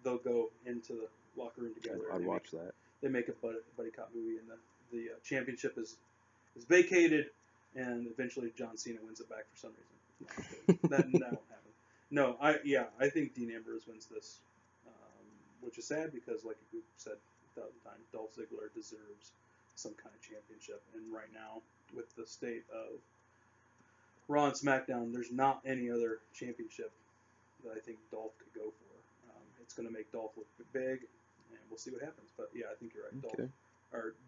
They'll go into the locker room together. I'd watch that. They make a buddy cop movie, and the championship is vacated, and eventually John Cena wins it back for some reason. No, that won't happen. No, I think Dean Ambrose wins this, which is sad because, like we said 1,000 times, Dolph Ziggler deserves some kind of championship, and right now with the state of Raw and SmackDown, there's not any other championship that I think Dolph could go for. It's going to make Dolph look big, and we'll see what happens. But yeah, I think you're right. Okay.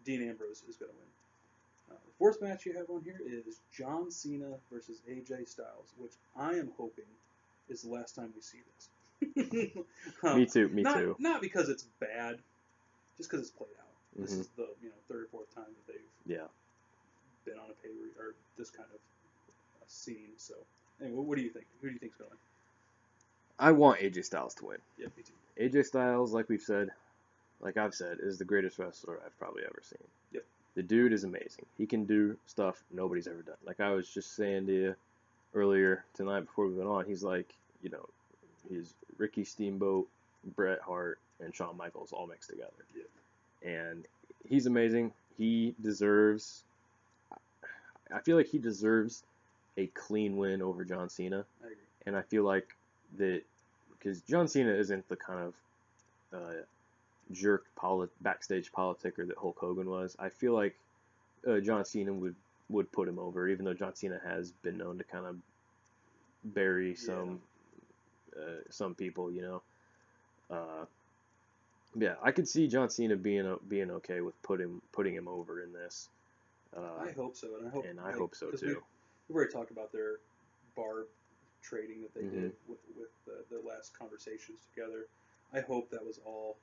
Dean Ambrose is going to win. The fourth match you have on here is John Cena versus AJ Styles, which I am hoping is the last time we see this. Me too. Not because it's bad, just because it's played out. Mm-hmm. This is the third or fourth time that they've been on a or this kind of scene. So, anyway, what do you think? Who do you think's going to win? I want AJ Styles to win. Yeah, me too. AJ Styles, like I've said, is the greatest wrestler I've probably ever seen. Yep. The dude is amazing. He can do stuff nobody's ever done. Like I was just saying to you earlier tonight before we went on, he's like, he's Ricky Steamboat, Bret Hart, and Shawn Michaels all mixed together. Yep. And he's amazing. I feel like he deserves a clean win over John Cena. I agree. And I feel like that because John Cena isn't the kind of jerk backstage politicker that Hulk Hogan was. I feel like John Cena would put him over, even though John Cena has been known to kind of bury some people, I could see John Cena being okay with putting him over in this. I hope so, and I hope so too. We've already talked about their bar trading that they did with the last conversations together. I hope that was all.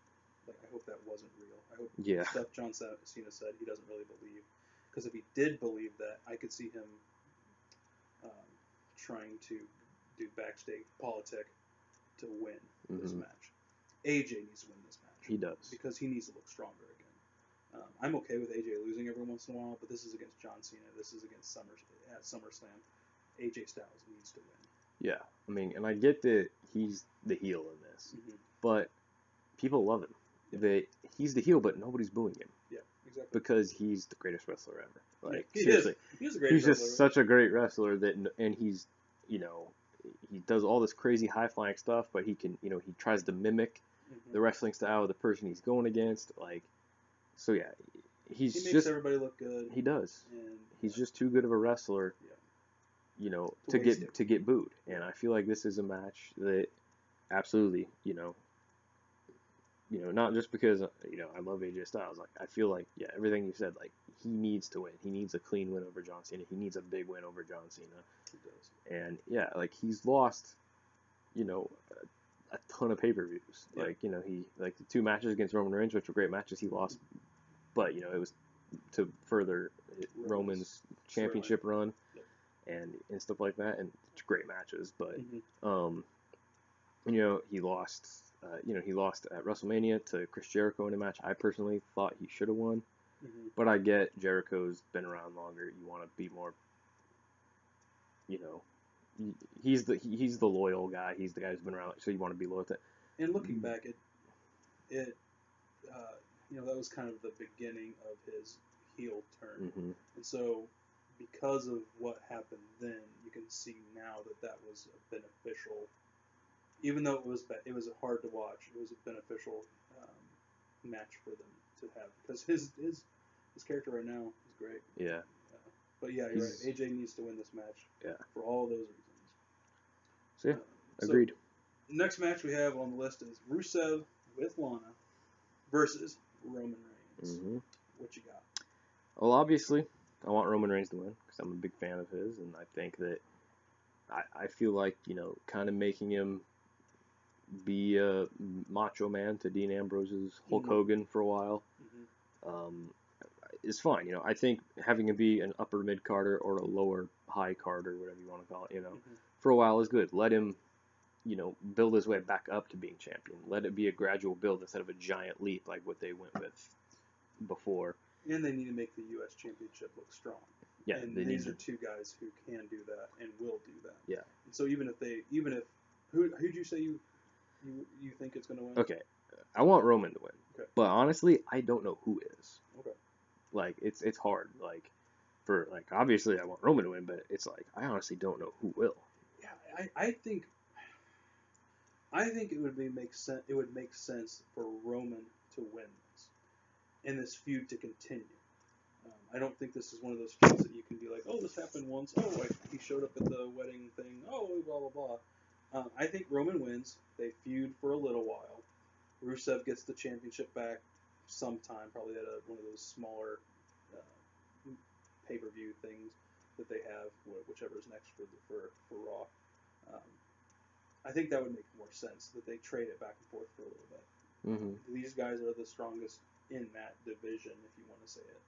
I hope that wasn't real. I hope the stuff John Cena said he doesn't really believe. Because if he did believe that, I could see him trying to do backstage politic to win this match. AJ needs to win this match. He does. Because he needs to look stronger again. I'm okay with AJ losing every once in a while, but this is against John Cena. This is against SummerSlam. AJ Styles needs to win. Yeah, I mean, and I get that he's the heel in this, but people love him. He's the heel, but nobody's booing him. Yeah, exactly. Because he's the greatest wrestler ever. Like seriously, he's just such a great wrestler and he's, he does all this crazy high flying stuff, but he can, he tries to mimic the wrestling style of the person he's going against. Like, so yeah, he makes everybody look good. He does. And he's just too good of a wrestler. Yeah. To get booed, and I feel like this is a match that absolutely, not just because I love AJ Styles. Like I feel like everything you said, like he needs to win. He needs a clean win over John Cena. He needs a big win over John Cena. He does. And like he's lost, a ton of pay-per-views. Yeah. Like he the 2 matches against Roman Reigns, which were great matches, he lost, but it was to further Roman's championship run. And stuff like that, and it's great matches. But he lost. He lost at WrestleMania to Chris Jericho in a match I personally thought he should have won. But I get Jericho's been around longer. You want to be more. He's the loyal guy. He's the guy who's been around, so you want to be loyal to. And looking back, that was kind of the beginning of his heel turn, and so. Because of what happened then, you can see now that was a beneficial. Even though it was hard to watch, it was a beneficial match for them to have because his character right now is great. Yeah. But yeah, you're right. AJ needs to win this match. Yeah. For all those reasons. So yeah, agreed. So, next match we have on the list is Rusev with Lana versus Roman Reigns. Mm-hmm. What you got? Well, obviously, I want Roman Reigns to win because I'm a big fan of his, and I think that I feel like, kind of making him be a Macho Man to Dean Ambrose's Hulk Hogan for a while is fine. I think having him be an upper mid carder or a lower high carder, whatever you want to call it, for a while is good. Let him, build his way back up to being champion. Let it be a gradual build instead of a giant leap like what they went with before. And they need to make the U.S. Championship look strong. Yeah, and these are two guys who can do that and will do that. Yeah. And so even if who'd you say you think it's going to win? Okay, I want Roman to win. Okay. But honestly, I don't know who is. Okay. Like it's hard. Like obviously I want Roman to win, but it's like I honestly don't know who will. Yeah, I think it would make sense. It would make sense for Roman to win this, and this feud to continue. I don't think this is one of those feuds that you can be like, oh, this happened once. Oh, he showed up at the wedding thing. Oh, blah blah blah. I think Roman wins. They feud for a little while. Rusev gets the championship back sometime, probably at one of those smaller pay-per-view things that they have, whichever is next for Raw. I think that would make more sense that they trade it back and forth for a little bit. Mm-hmm. These guys are the strongest in that division, if you want to say it,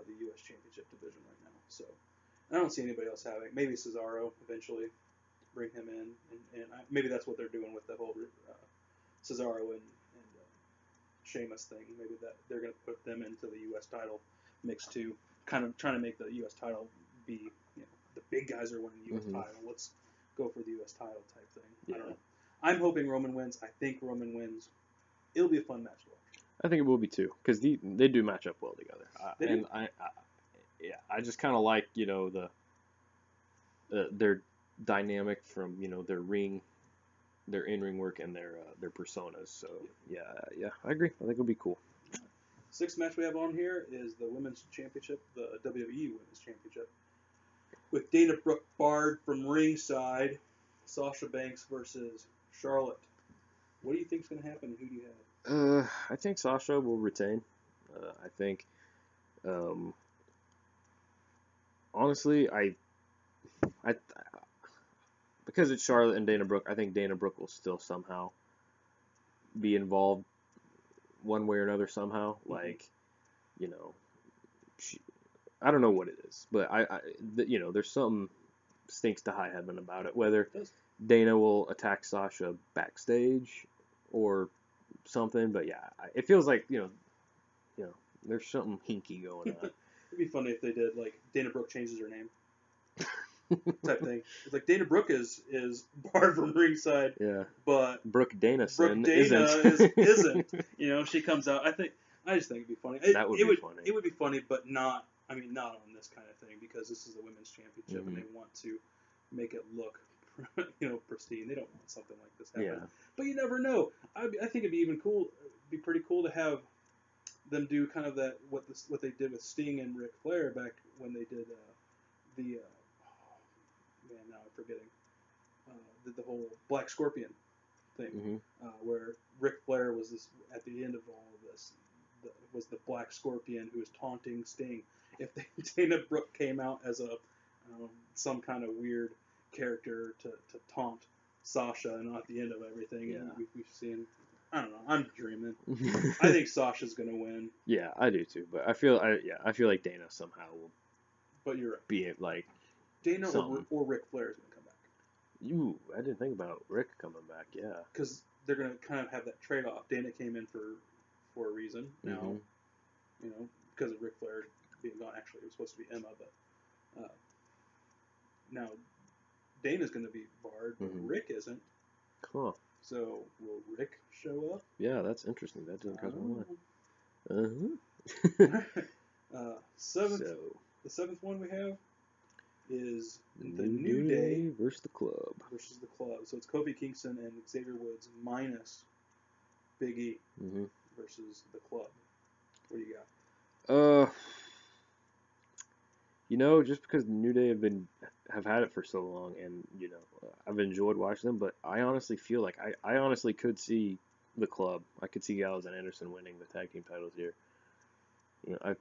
the U.S. Championship division right now. So I don't see anybody else having. Maybe Cesaro eventually, bring him in, and maybe that's what they're doing with the whole Cesaro and Sheamus thing. Maybe that they're going to put them into the U.S. title mix too, kind of trying to make the U.S. title be, the big guys are winning the U.S. title. Let's go for the U.S. title type thing. Yeah. I don't know. I'm hoping Roman wins. I think Roman wins. It'll be a fun match to watch. I think it will be too, because they do match up well together. I just kind of like their dynamic from their in-ring work and their personas. So yeah, I agree. I think it'll be cool. Sixth match we have on here is the Women's Championship, the WWE Women's Championship, with Dana Brooke barred from ringside. Sasha Banks versus Charlotte. What do you think's going to happen? Who do you have? I think Sasha will retain. I think, honestly, I because it's Charlotte and Dana Brooke, I think Dana Brooke will still somehow be involved one way or another somehow. Like, I don't know what it is, but there's something stinks to high heaven about it. Whether Dana will attack Sasha backstage or something, but yeah, it feels like there's something hinky going on. It'd be funny if they did like Dana Brooke changes her name type thing. It's like Dana Brooke is barred from ringside, but Brooke Dana isn't. She comes out. I just think it'd be funny. That would be funny. It would be funny, but not. I mean, not on this kind of thing, because this is the women's championship and they want to make it look, pristine. They don't want something like this happening. Yeah. But you never know. I think it'd be even cool. It'd be pretty cool to have them do kind of that what they did with Sting and Ric Flair back when they did now I'm forgetting did the whole Black Scorpion thing, where Ric Flair was this at the end of all of this. Was the Black Scorpion who was taunting Sting. If Dana Brooke came out as some kind of weird character to taunt Sasha, and at the end of everything, and we've seen. I don't know. I'm dreaming. I think Sasha's gonna win. Yeah, I do too. But I feel like Dana somehow will. But you're right. Be it like Dana or Ric Flair is gonna come back. Ooh, I didn't think about Rick coming back. Yeah. Because they're gonna kind of have that trade-off. Dana came in for a reason. Now, because of Ric Flair being gone. Actually, it was supposed to be Emma, but now Dana's going to be barred, but Rick isn't. Cool. So will Rick show up? Yeah, that's interesting. That didn't cross my mind. The seventh one we have is the New Day versus the Club. So it's Kofi Kingston and Xavier Woods minus Big E versus the Club. What do you got? just because the New Day have had it for so long, and I've enjoyed watching them, but I honestly feel like I honestly could see the club. I could see Gallows and Anderson winning the tag team titles here.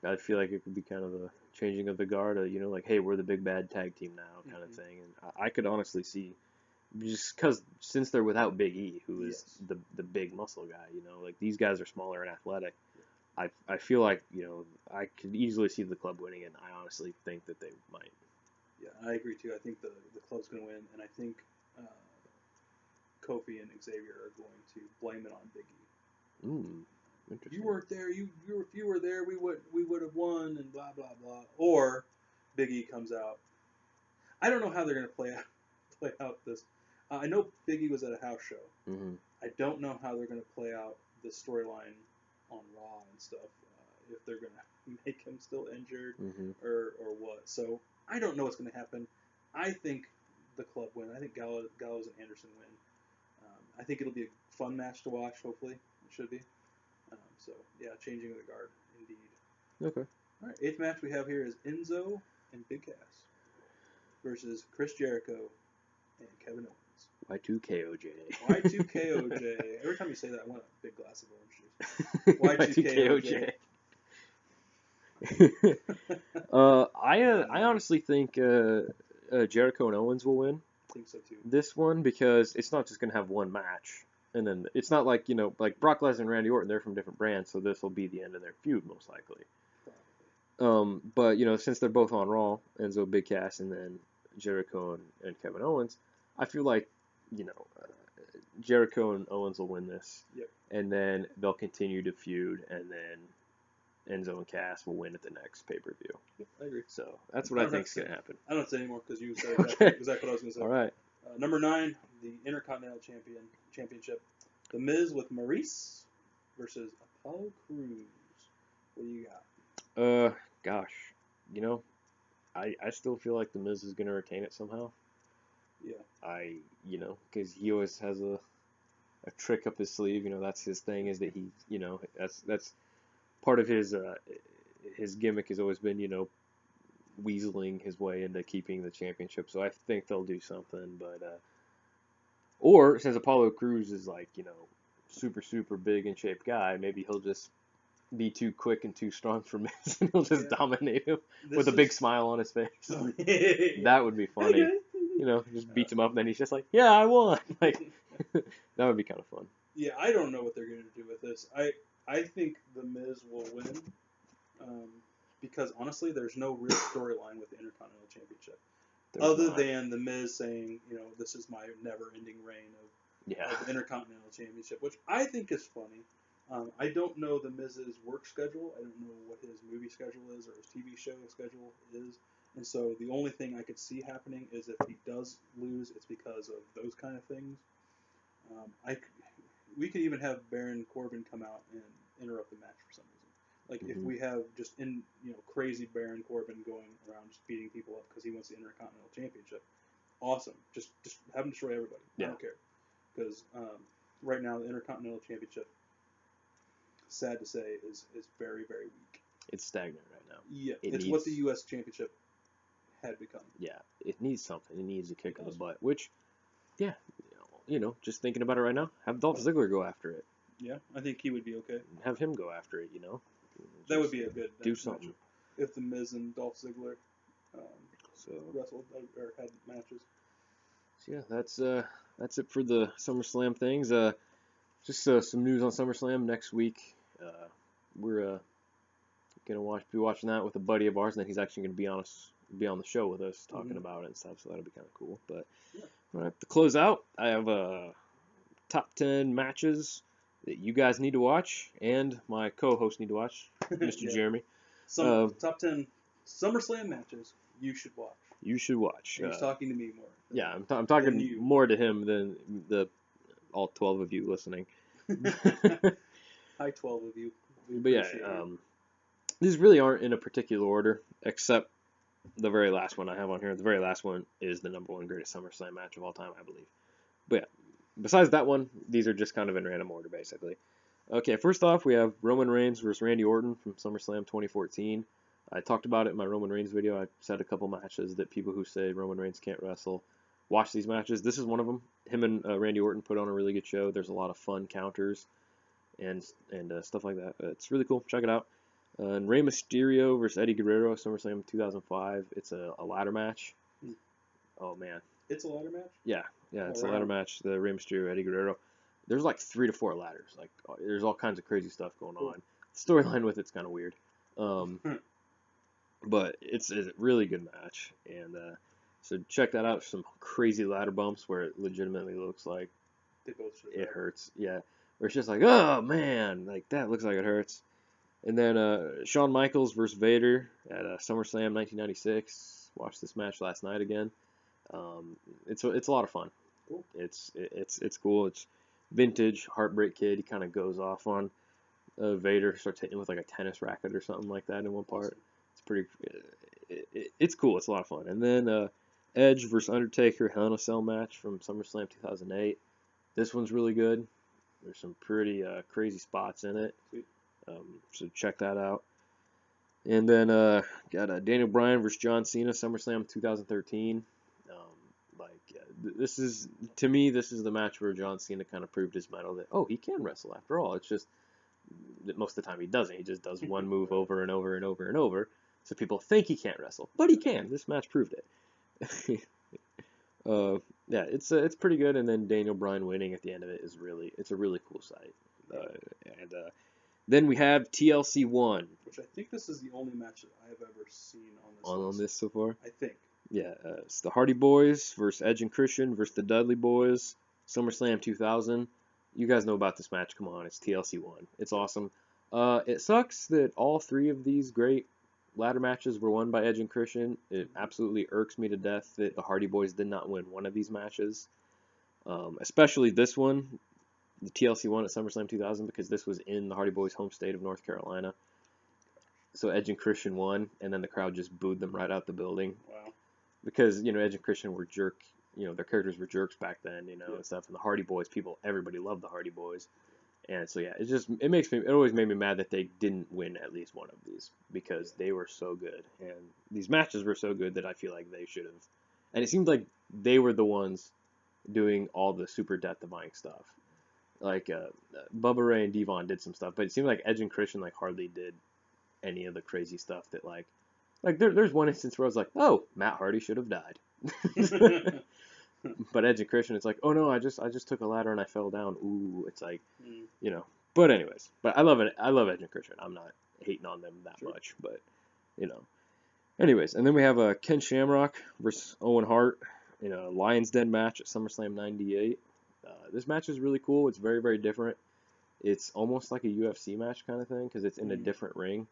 I feel like it could be kind of a changing of the guard, like, hey, we're the big bad tag team now, kind of thing. And I could honestly see, just because since they're without Big E, who is the big muscle guy, like these guys are smaller and athletic. I feel like I could easily see the club winning, and I honestly think that they might. Yeah, I agree too. I think the club's going to win, and I think Kofi and Xavier are going to blame it on Big E. Interesting. You weren't there. If you were there, we would have won, and blah blah blah. Or Big E comes out. I don't know how they're going to play out this. I know Big E was at a house show. I don't know how they're going to play out the storyline on Raw and stuff. If they're going to make him still injured or what. So I don't know what's going to happen. I think the club win. I think Gallows and Anderson win. I think it'll be a fun match to watch. Hopefully, it should be. So yeah, changing of the guard indeed. Okay. All right, 8th match we have here is Enzo and Big Cass versus Chris Jericho and Kevin Owens. Y2KOJ. Y2KOJ. Every time you say that, I want a big glass of orange juice. Y2KOJ. I honestly think Jericho and Owens will win. I think so too. This one, because it's not just going to have one match. And then it's not like, like Brock Lesnar and Randy Orton, they're from different brands, so this will be the end of their feud, most likely. But, since they're both on Raw, Enzo, Big Cass, and then Jericho and Kevin Owens, I feel like, Jericho and Owens will win this. Yep. And then they'll continue to feud, and then Enzo and Cass will win at the next pay-per-view. Yep, I agree. So that's what I think is going to happen. I don't say anymore because you said exactly what I was going to say. All right. Number 9, the Intercontinental Championship. The Miz with Maurice versus Apollo Crews. What do you got? Gosh. I still feel like the Miz is going to retain it somehow. Yeah. Because he always has a trick up his sleeve. That's his thing, is that he, that's part of his gimmick has always been, weaseling his way into keeping the championship. So I think they'll do something, but or since Apollo Crews is like, super, super big and shaped guy, maybe he'll just be too quick and too strong for Miz, and he'll just dominate him with a big smile on his face. That would be funny. Just beats him up, and then he's just like, yeah, I won. Like, that would be kind of fun. Yeah, I don't know what they're going to do with this. I think the Miz will win. Because honestly, there's no real storyline with the Intercontinental Championship, other than the Miz saying, this is my never-ending reign of the Intercontinental Championship, which I think is funny. I don't know the Miz's work schedule. I don't know what his movie schedule is or his TV show schedule is, and so the only thing I could see happening is if he does lose, it's because of those kind of things. We could even have Baron Corbin come out and interrupt the match for some reason. Like, if we have just crazy Baron Corbin going around just beating people up because he wants the Intercontinental Championship, awesome. Just have him destroy everybody. I don't care. Because right now the Intercontinental Championship, sad to say, is very, very weak. It's stagnant right now. Yeah, it's what the U.S. Championship had become. Yeah, it needs something. It needs a kick in the butt. Which, yeah, just thinking about it right now, have Dolph Ziggler go after it. Yeah, I think he would be okay. Have him go after it. That would be a good do something. If the Miz and Dolph Ziggler wrestled or had matches. So yeah, that's it for the SummerSlam things. Just some news on SummerSlam next week. We're gonna be watching that with a buddy of ours, and then he's actually gonna be on the show with us talking about it and stuff. So that'll be kind of cool. But all right, to close out, I have top 10 matches that you guys need to watch, and my co-host need to watch, Mr. Jeremy. Top 10 SummerSlam matches you should watch. You should watch. He's talking to me more. Yeah, I'm talking more to him than all 12 of you listening. Hi, 12 of you. But yeah, these really aren't in a particular order, except the very last one I have on here. The very last one is the number 1 greatest SummerSlam match of all time, I believe. But yeah, besides that one, these are just kind of in random order, basically. Okay, first off, we have Roman Reigns versus Randy Orton from SummerSlam 2014. I talked about it in my Roman Reigns video. I said a couple matches that people who say Roman Reigns can't wrestle watch these matches. This is one of them. Him and Randy Orton put on a really good show. There's a lot of fun counters and stuff like that. It's really cool. Check it out. And Rey Mysterio versus Eddie Guerrero, SummerSlam 2005. It's a ladder match. Oh, man. It's a ladder match? Yeah, it's a ladder match. The Rey Mysterio, Eddie Guerrero. There's like 3 to 4 ladders. Like, there's all kinds of crazy stuff going on. The storyline with it's kind of weird. But it's a really good match. And so check that out. Some crazy ladder bumps where it legitimately looks like it hurts. Yeah. Where it's just like, oh, man. Like, that looks like it hurts. And then Shawn Michaels versus Vader at SummerSlam 1996. Watched this match last night again. It's a lot of fun. Cool. It's cool. It's vintage Heartbreak Kid. He kind of goes off on Vader, starts hitting with like a tennis racket or something like that in one part. Awesome. It's pretty. It's cool. It's a lot of fun. And then Edge versus Undertaker Hell in a Cell match from SummerSlam 2008. This one's really good. There's some pretty crazy spots in it. Sweet. So check that out. And then got Daniel Bryan versus John Cena, SummerSlam 2013. This is, to me, this is the match where John Cena kind of proved his mettle that, oh, he can wrestle after all. It's just that most of the time he doesn't. He just does one move over and over and over and over. So people think he can't wrestle, but he can. This match proved it. Yeah, it's pretty good. And then Daniel Bryan winning at the end of it is it's a really cool sight. And then we have TLC 1. Which I think this is the only match that I have ever seen on this so far. I think. Yeah, it's the Hardy Boys versus Edge and Christian versus the Dudley Boys, SummerSlam 2000. You guys know about this match. Come on, it's TLC 1. It's awesome. It sucks that all 3 of these great ladder matches were won by Edge and Christian. It absolutely irks me to death that the Hardy Boys did not win one of these matches. Especially this one, the TLC 1 at SummerSlam 2000, because this was in the Hardy Boys' home state of North Carolina. So Edge and Christian won, and then the crowd just booed them right out the building. Wow. Because, Edge and Christian were their characters were jerks back then, and stuff. And the Hardy Boys, everybody loved the Hardy Boys. And so, yeah, it always made me mad that they didn't win at least one of these, because they were so good. And these matches were so good that I feel like they should have. And it seemed like they were the ones doing all the super death-defying stuff. Like, Bubba Ray and Devon did some stuff, but it seemed like Edge and Christian, hardly did any of the crazy stuff that, there's one instance where I was like, oh, Matt Hardy should have died. But Edge and Christian, it's like, oh no, I just took a ladder and I fell down. Ooh, it's like, But anyways, I love it. I love Edge and Christian. I'm not hating on them that much, but Anyways, and then we have Ken Shamrock versus Owen Hart in a Lions Den match at SummerSlam 98. This match is really cool. It's very, very different. It's almost like a UFC match kind of thing because it's in a different ring.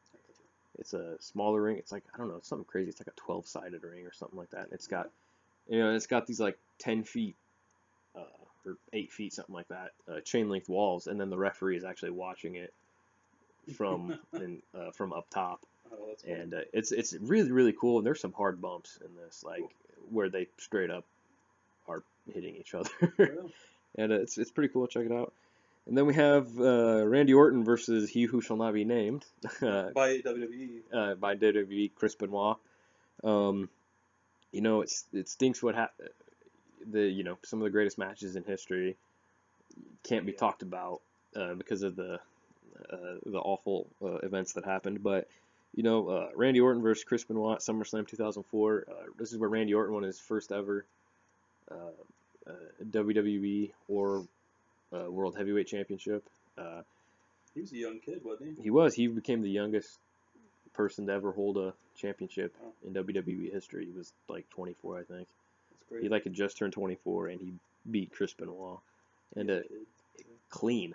It's a smaller ring. It's like, I don't know, it's something crazy. It's like a 12-sided ring or something like that. And it's got, it's got these 10 feet or 8 feet, something like that, chain link walls. And then the referee is actually watching it from from up top. Oh, that's cool. And it's really, really cool. And there's some hard bumps in this, where they straight up are hitting each other. And it's pretty cool. Check it out. And then we have Randy Orton versus He Who Shall Not Be Named. By WWE. By WWE, Chris Benoit. It stinks what happened. Some of the greatest matches in history can't be talked about because of the awful events that happened. But, Randy Orton versus Chris Benoit, SummerSlam 2004. This is where Randy Orton won his first ever WWE or World Heavyweight Championship. He was a young kid, wasn't he? He was. He became the youngest person to ever hold a championship in WWE history. He was 24, I think. That's great. He had just turned 24, and he beat Chris Benoit. And clean.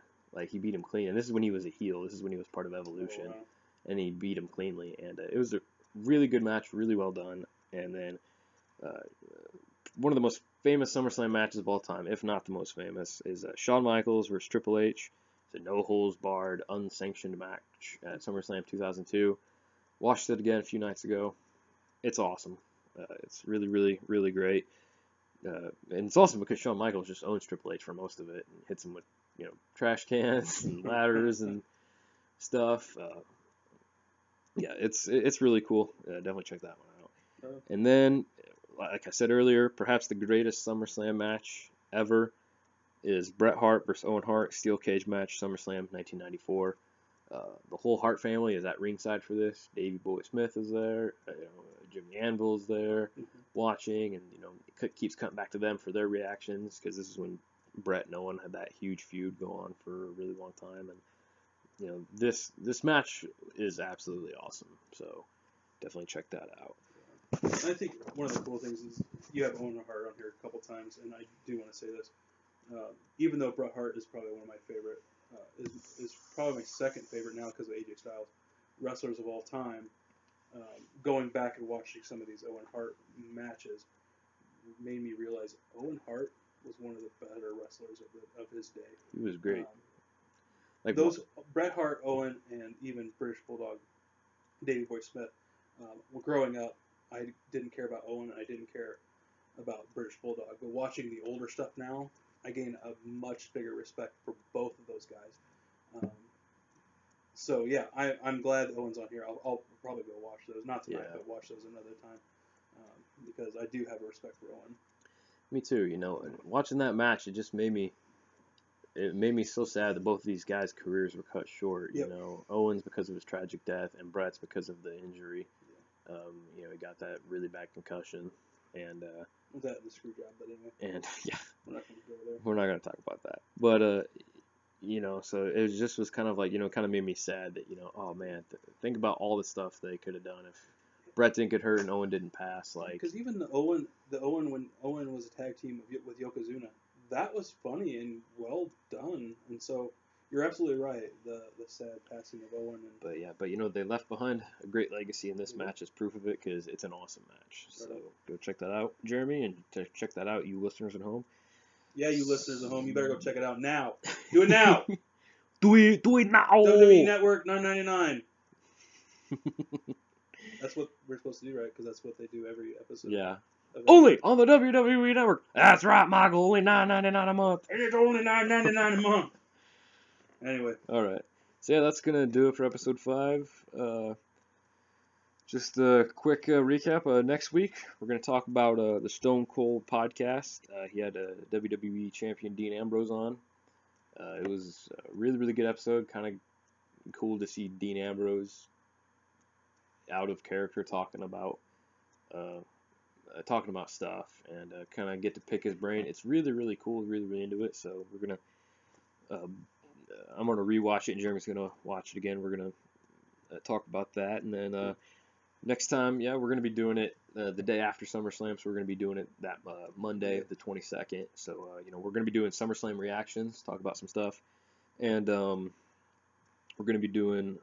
He beat him clean. And this is when he was a heel. This is when he was part of Evolution. Oh, wow. And he beat him cleanly. And it was a really good match, really well done. And then one of the most famous SummerSlam matches of all time, if not the most famous, is Shawn Michaels versus Triple H. It's a no-holds-barred, unsanctioned match at SummerSlam 2002. Watched it again a few nights ago. It's awesome. It's really, really, really great. And it's awesome because Shawn Michaels just owns Triple H for most of it and hits him with, trash cans and ladders and stuff. Yeah, it's really cool. Definitely check that one out. And then, like I said earlier, perhaps the greatest SummerSlam match ever is Bret Hart versus Owen Hart, Steel Cage match, SummerSlam 1994. The whole Hart family is at ringside for this. Davey Boy Smith is there. Jimmy Anvil is there watching, and it keeps cutting back to them for their reactions because this is when Bret and Owen had that huge feud go on for a really long time, and this match is absolutely awesome. So definitely check that out. I think one of the cool things is you have Owen Hart on here a couple times, and I do want to say this. Even though Bret Hart is probably one of my favorite, is probably my second favorite now because of AJ Styles, wrestlers of all time, going back and watching some of these Owen Hart matches made me realize Owen Hart was one of the better wrestlers of his day. He was great. Like those Bret Hart, Owen, and even British Bulldog, Davey Boy Smith. Growing up, I didn't care about Owen, and I didn't care about British Bulldog. But watching the older stuff now, I gain a much bigger respect for both of those guys. So yeah, I'm glad that Owen's on here. I'll probably go watch those, not tonight, but watch those another time, because I do have a respect for Owen. Me too. And watching that match, it just made me so sad that both of these guys' careers were cut short. Yep. Owen's because of his tragic death, and Bret's because of the injury. He got that really bad concussion, and that the screw job, but anyway. And yeah, we're not going to go there. We're not going to talk about that. But so it just was kind of like kind of made me sad that oh man, think about all the stuff they could have done if Bret didn't get hurt and Owen didn't pass. Like because even the Owen when Owen was a tag team with Yokozuna, that was funny and well done. And so you're absolutely right. The sad passing of Owen. But they left behind a great legacy, and this match is proof of it because it's an awesome match. So go check that out, Jeremy, and check that out, you listeners at home. Yeah, you listeners at home, you better go check it out now. Do it now. do it now. WWE Network $9.99. That's what we're supposed to do, right? Because that's what they do every episode. Yeah. Only on the WWE Network. That's right, Michael. Only $9.99 a month. And it's only $9.99 a month. Anyway. All right. So yeah, that's gonna do it for episode 5. Just a quick recap. Next week, we're going to talk about the Stone Cold podcast. He had WWE champion Dean Ambrose on. It was a really, really good episode. Kind of cool to see Dean Ambrose out of character talking about stuff and kind of get to pick his brain. It's really, really cool. Really, really into it. So we're going to... I'm going to rewatch it, and Jeremy's going to watch it again. We're going to talk about that. And then... next time, we're going to be doing it the day after SummerSlam, so we're going to be doing it that Monday, the 22nd. So, we're going to be doing SummerSlam reactions, talk about some stuff, and we're going to be doing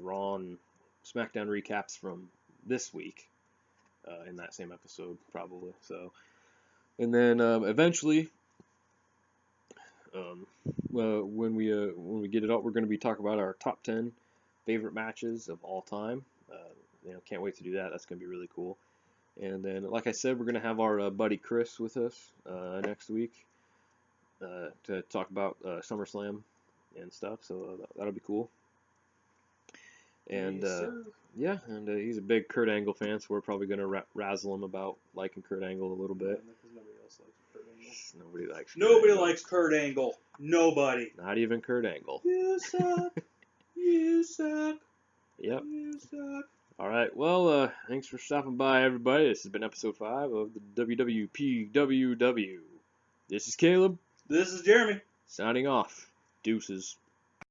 Raw and SmackDown recaps from this week in that same episode, probably. So, and then eventually, when we get it up, we're going to be talking about our top 10 favorite matches of all time. Can't wait to do that. That's going to be really cool. And then, like I said, we're going to have our buddy Chris with us next week to talk about SummerSlam and stuff. So that'll be cool. And yes, and he's a big Kurt Angle fan, so we're probably going to razzle him about liking Kurt Angle a little bit. Because nobody else likes Kurt Angle. Nobody likes Kurt Angle. Nobody. Not even Kurt Angle. You suck. You suck. Yep. You suck. All right. Well, thanks for stopping by, everybody. This has been episode 5 of the WWPWW. This is Caleb. This is Jeremy. Signing off. Deuces.